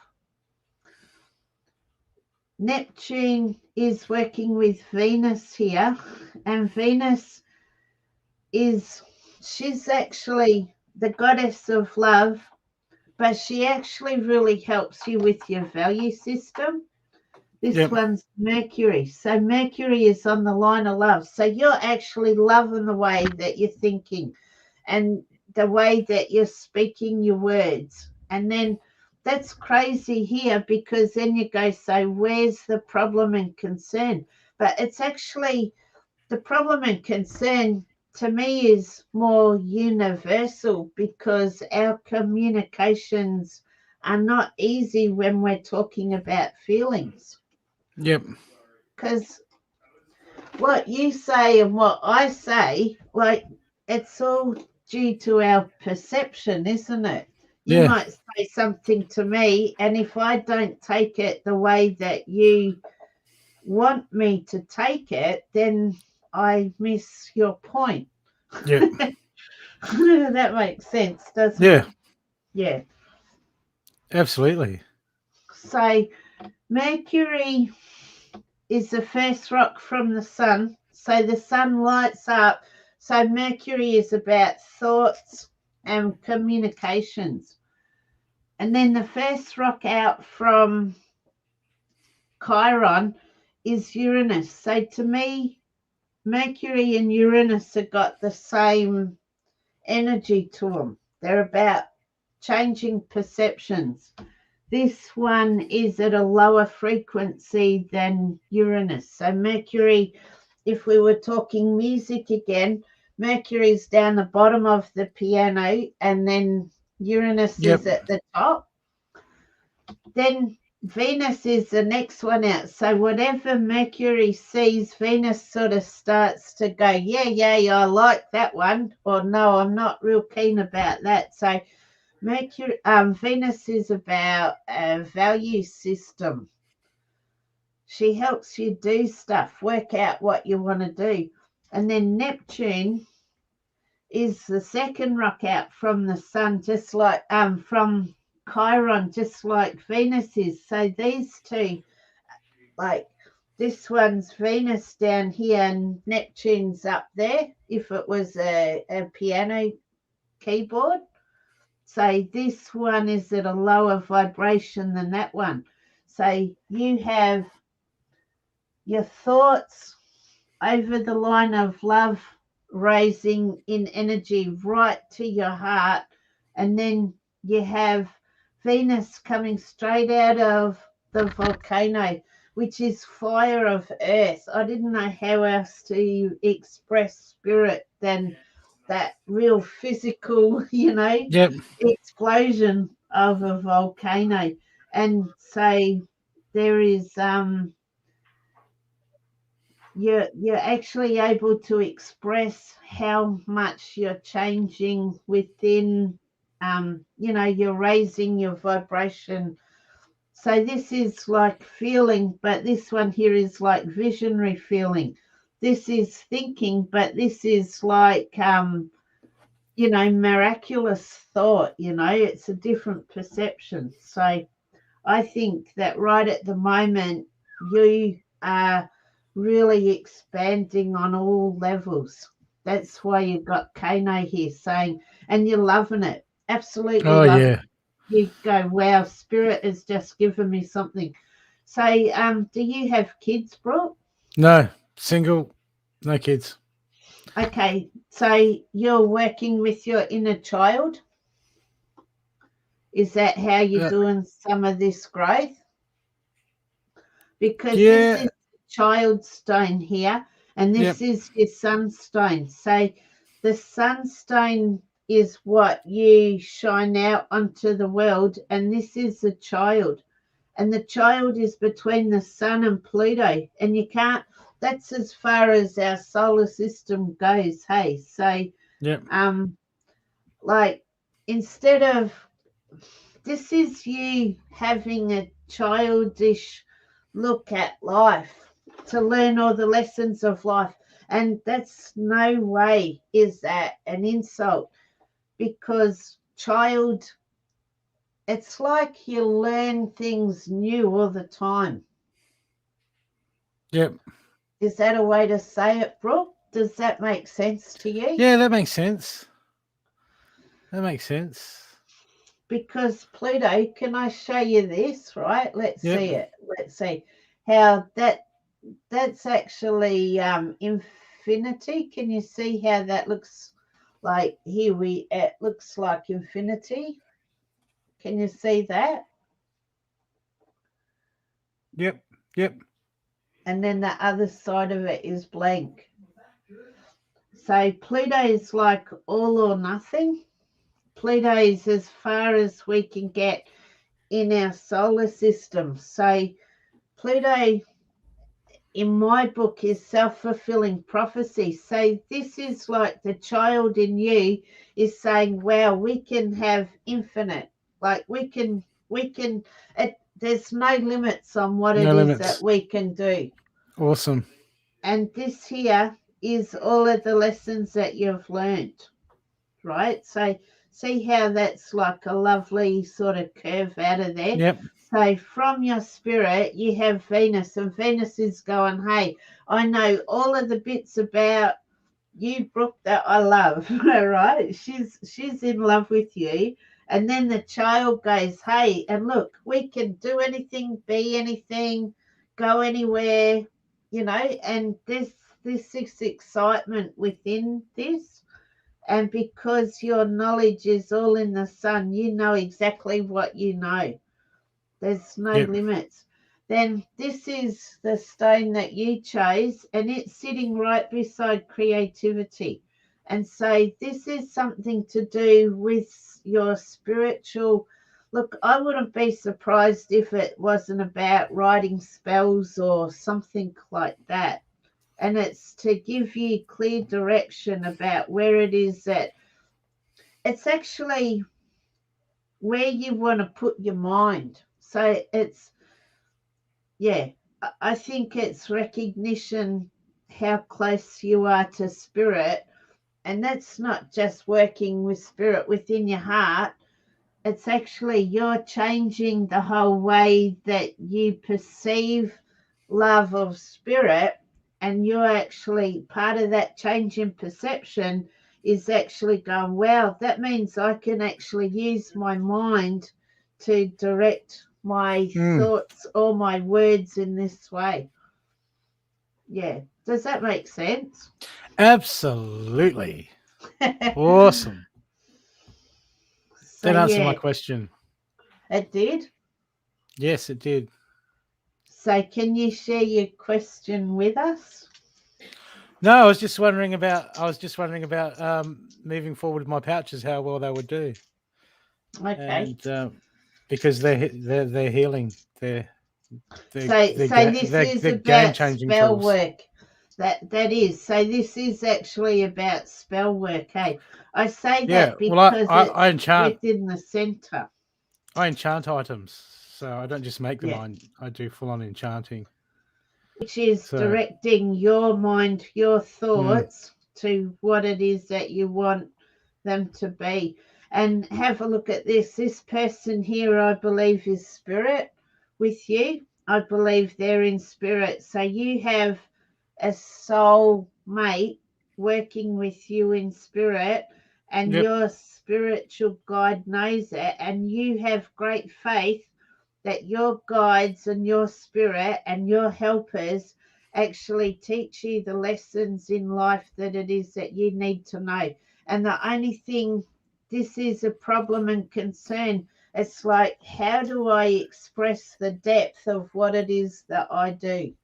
Neptune is working with Venus here, and Venus she's actually the goddess of love, but she actually really helps you with your value system. This one's Mercury. So Mercury is on the line of love. So you're actually loving the way that you're thinking and the way that you're speaking your words. And then that's crazy here, because then you go, so where's the problem and concern? But it's actually the problem and concern to me is more universal, because our communications are not easy when we're talking about feelings. Yep. Because what you say and what I say, like, it's all due to our perception, isn't it? You might say something to me, and if I don't take it the way that you want me to take it, then I miss your point. Yeah. That makes sense, doesn't it? Yeah. Absolutely. So Mercury is the first rock from the sun. So the sun lights up. So Mercury is about thoughts and communications. And then the first rock out from Chiron is Uranus. So to me, Mercury and Uranus have got the same energy to them. They're about changing perceptions. This one is at a lower frequency than Uranus. So Mercury, if we were talking music again, Mercury's down the bottom of the piano and then Uranus is at the top. Then Venus is the next one out. So whatever Mercury sees, Venus sort of starts to go, yeah, I like that one. Or no, I'm not real keen about that. So Venus is about a value system. She helps you do stuff, work out what you want to do. And then Neptune is the second rock out from the sun, just like from Chiron, just like Venus is. So these two, like this one's Venus down here and Neptune's up there, if it was a piano keyboard. So this one is at a lower vibration than that one. So you have your thoughts over the line of love raising in energy right to your heart. And then you have Venus coming straight out of the volcano, which is fire of earth. I didn't know how else to express spirit than that real physical, explosion of a volcano. And so there is you're actually able to express how much you're changing within, you're raising your vibration. So this is like feeling, but this one here is like visionary feeling. This is thinking, but this is like, miraculous thought, it's a different perception. So I think that right at the moment, you are really expanding on all levels. That's why you've got Kano here saying, and you're loving it. Absolutely loving it. You go, wow, spirit has just given me something. So, do you have kids, Brooke? No, single, no kids. Okay, so you're working with your inner child. Is that how you're doing some of this growth? Because this is child stone here, and this is your sunstone. So the sunstone is what you shine out onto the world, and this is the child. And the child is between the sun and Pluto, and you can't, that's as far as our solar system goes, hey? So like instead of, this is you having a childish look at life to learn all the lessons of life. And that's no way is that an insult, because child, it's like you learn things new all the time. Yep. Is that a way to say it, Brooke? Does that make sense to you? Yeah, that makes sense. That makes sense. Because Pluto, can I show you this, right? Let's see it. Let's see how that's actually infinity. Can you see how that looks like? It looks like infinity. Can you see that? Yep. And then the other side of it is blank. So Pluto is like all or nothing. Pluto is as far as we can get in our solar system. So Pluto, in my book, is self-fulfilling prophecy. So this is like the child in you is saying, wow, we can have infinite. Like we can there's no limits on what it is that we can do. Awesome. And this here is all of the lessons that you've learned, right? So see how that's like a lovely sort of curve out of there? Yep. So from your spirit, you have Venus, and Venus is going, hey, I know all of the bits about you, Brooke, that I love, right? She's in love with you. And then the child goes, hey, and look, we can do anything, be anything, go anywhere, and this is excitement within this. And because your knowledge is all in the sun, you know exactly what you know. There's no limits. Then this is the stone that you chose, and it's sitting right beside creativity. And so this is something to do with your spiritual. Look, I wouldn't be surprised if it wasn't about writing spells or something like that. And it's to give you clear direction about where it is that it's actually where you want to put your mind. So it's, yeah, I think it's recognition how close you are to spirit. And that's not just working with spirit within your heart. It's actually you're changing the whole way that you perceive love of spirit. And you're actually part of that change in perception is actually going, wow, that means I can actually use my mind to direct my thoughts or my words in this way. Yeah. Does that make sense? Absolutely. Awesome. So, That answered my question. It did? Yes, it did. So can you share your question with us? No, I was just wondering about moving forward with my pouches, how well they would do. Okay. And because they're healing. They're this is about spell tools. work. That is. So this is actually about spell work, hey? I say that because I enchant within the center. I enchant items, so I don't just make them. I do full on enchanting. Which is directing your mind, your thoughts to what it is that you want them to be. And have a look at this. This person here, I believe, is spirit with you. I believe they're in spirit. So you have a soul mate working with you in spirit, and your spiritual guide knows it, and you have great faith that your guides and your spirit and your helpers actually teach you the lessons in life that it is that you need to know. And the only thing, this is a problem and concern. It's like, how do I express the depth of what it is that I do?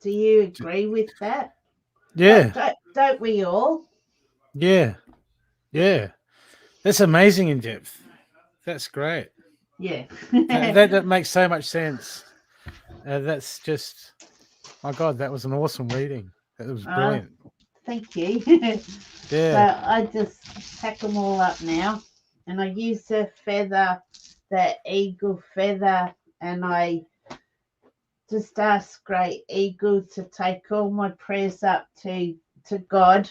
Do you agree with that? Yeah. Don't we all? Yeah. Yeah. That's amazing in depth. That's great. Yeah. that makes so much sense. That's just, my God, that was an awesome reading. That was brilliant. Thank you. Yeah. So I just pack them all up now, and I use the feather, the eagle feather, and I just ask Great Eagle to take all my prayers up to God,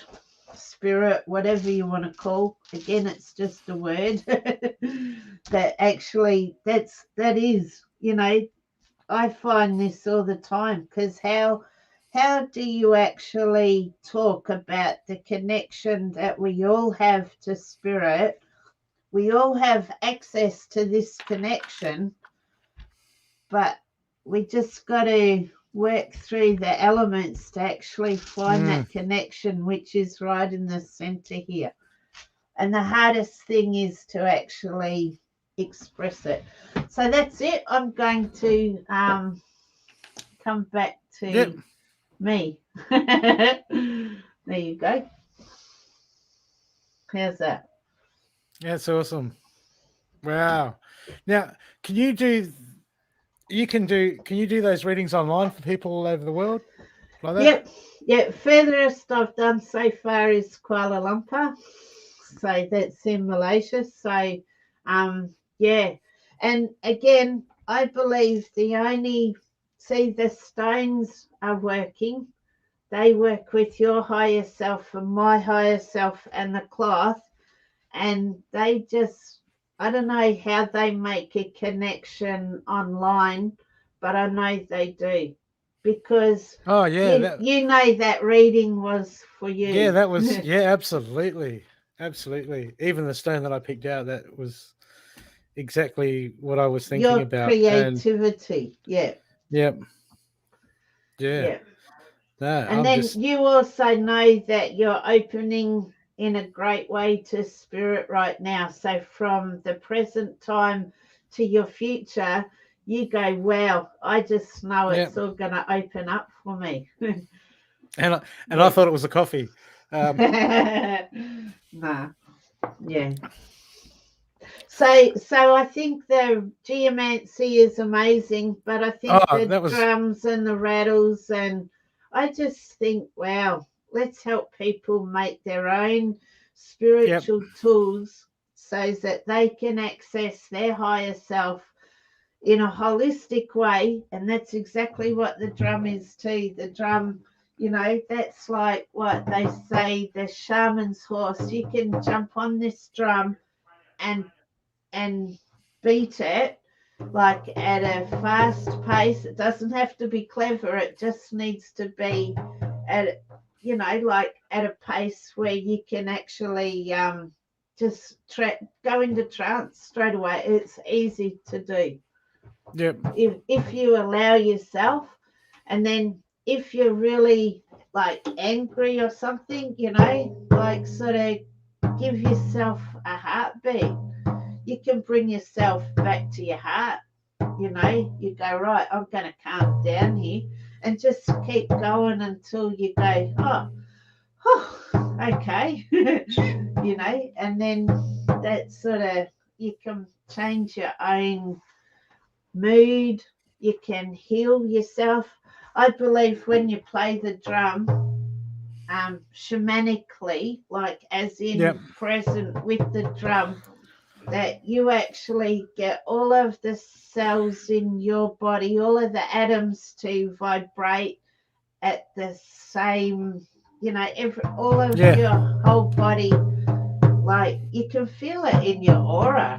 spirit, whatever you want to call. Again, it's just a word that actually that is, I find this all the time, because how do you actually talk about the connection that we all have to spirit? We all have access to this connection, but we just got to work through the elements to actually find that connection, which is right in the center here. And the hardest thing is to actually express it. So that's it. I'm going to come back to me. There you go. How's that? That's awesome. Wow. Now, can you do those readings online for people all over the world? Like that? Yep. Furthest I've done so far is Kuala Lumpur. So that's in Malaysia. So yeah. And again, I believe the stones are working. They work with your higher self and my higher self and the cloth, and they just, I don't know how they make a connection online, but I know they do, because Oh yeah, you know that reading was for you. Yeah, that was absolutely. Even the stone that I picked out, that was exactly what I was thinking Your about. creativity. Yep. Yeah. No, And then you also know that you're opening in a great way to spirit right now. So from the present time to your future, you go, wow, I just know it's all going to open up for me. and I thought it was a coffee. Nah, yeah. So I think the geomancy is amazing, but I think drums and the rattles, and I just think, wow, let's help people make their own spiritual tools so that they can access their higher self in a holistic way. And that's exactly what the drum is too. The drum, that's like what they say, the shaman's horse. You can jump on this drum and beat it like at a fast pace. It doesn't have to be clever. It just needs to be at, like at a pace where you can actually just go into trance straight away. It's easy to do. Yep. If you allow yourself, and then if you're really like angry or something, like sort of give yourself a heartbeat. You can bring yourself back to your heart. You go, right, I'm going to calm down here, and just keep going until you go, okay, and then that sort of, you can change your own mood. You can heal yourself. I believe when you play the drum, shamanically, like as in present with the drum, that you actually get all of the cells in your body, all of the atoms to vibrate at the same, all of your whole body, like you can feel it in your aura,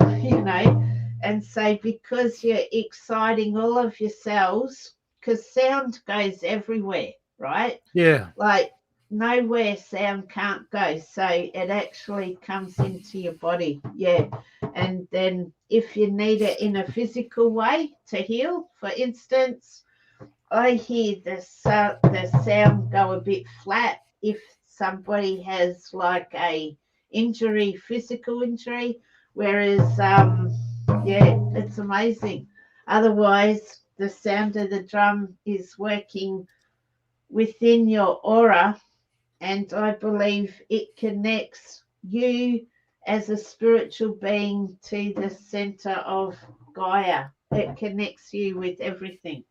and so because you're exciting all of your cells, because sound goes everywhere, right? Yeah. Like nowhere sound can't go, so it actually comes into your body. And then if you need it in a physical way to heal, for instance, I hear the sound go a bit flat if somebody has like a physical injury, whereas it's amazing. Otherwise the sound of the drum is working within your aura, and I believe it connects you as a spiritual being to the center of Gaia. It connects you with everything.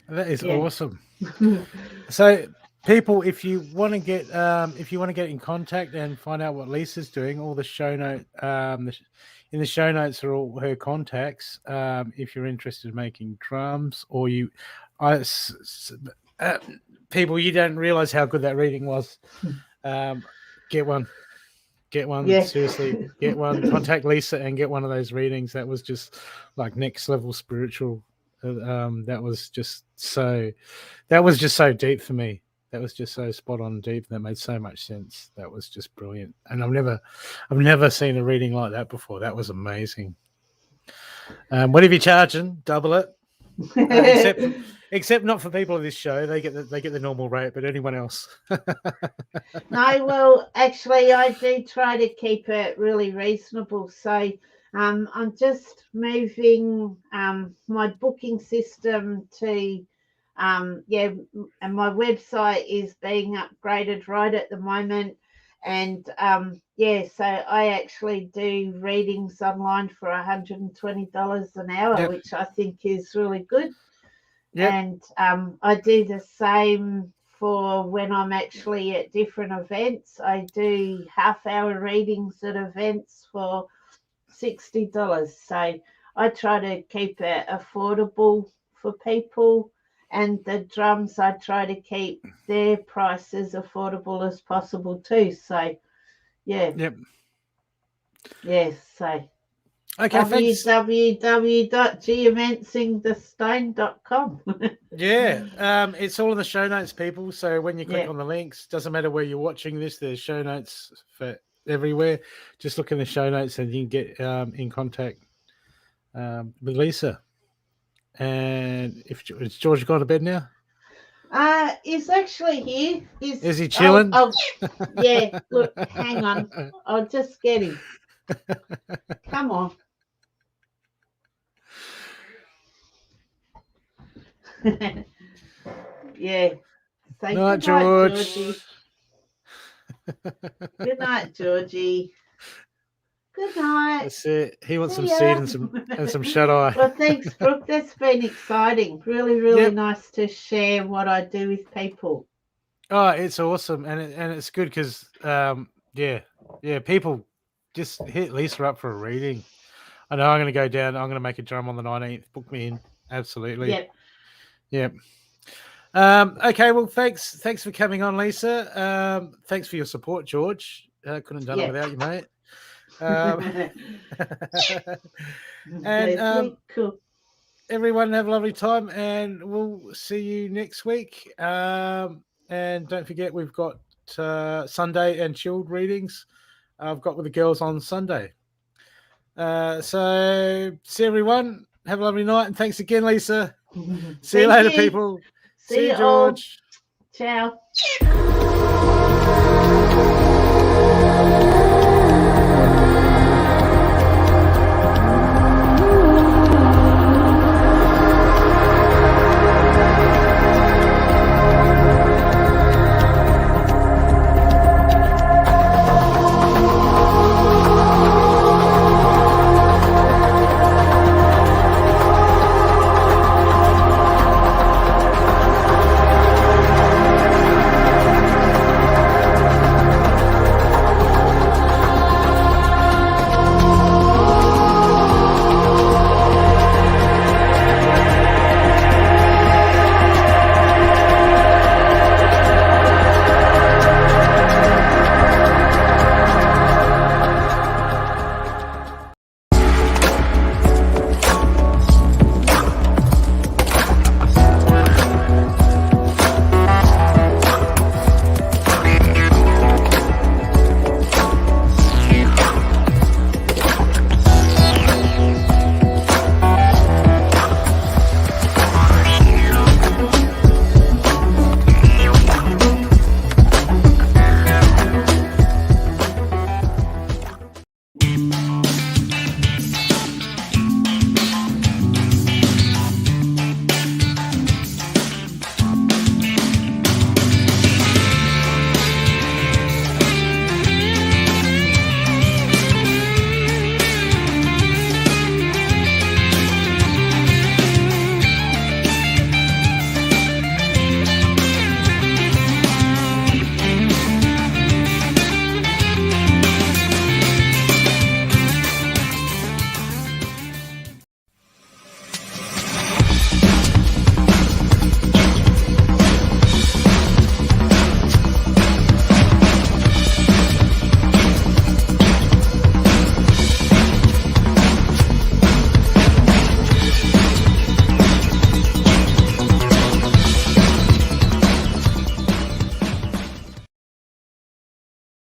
That is awesome. So people, if you want to get in contact and find out what Lisa's doing, all the show note in the show notes are all her contacts. If you're interested in making drums, or people, you don't realize how good that reading was. Get one. Seriously, get one. Contact Lisa and get one of those readings. That was just like next level spiritual. That was just so deep for me. That was just so spot on deep. That made so much sense. That was just brilliant. And I've never seen a reading like that before. That was amazing. Whatever you're charging, double it. Except not for people of this show. They get the normal rate, but anyone else. No, well, actually, I do try to keep it really reasonable. So I'm just moving my booking system to and my website is being upgraded right at the moment. And so I actually do readings online for $120 an hour, which I think is really good. And I do the same for when I'm actually at different events. I do half-hour readings at events for $60. So I try to keep it affordable for people, and the drums I try to keep their prices affordable as possible too. So, yeah. Yep. Yes. So, okay, thanks. www.geomancingthestone.com. Yeah, it's all in the show notes, people. So when you click on the links, doesn't matter where you're watching this, there's show notes for everywhere. Just look in the show notes and you can get in contact with Lisa. And if is George gone to bed now? He's actually here. Is he chilling? Yeah, look, hang on. I'll just get him. Come on. Yeah. Say night, good night, George. Georgie. Good night, Georgie. Good night. That's it. He wants some seed and some shut eye. Well, thanks, Brooke. That's been exciting. Really, really nice to share what I do with people. Oh, it's awesome, and it's good because people just hit Lisa up for a reading. I know I'm going to go down. I'm going to make a drum on the 19th. Book me in. Absolutely. Yep. Okay. Well, thanks for coming on, Lisa. Thanks for your support, George. Couldn't have done it without you, mate. And cool. Everyone have a lovely time, and we'll see you next week. And don't forget, we've got Sunday and chilled readings. I've got with the girls on Sunday. So see everyone. Have a lovely night, and thanks again, Lisa. See you later, people. See you, George. Ciao.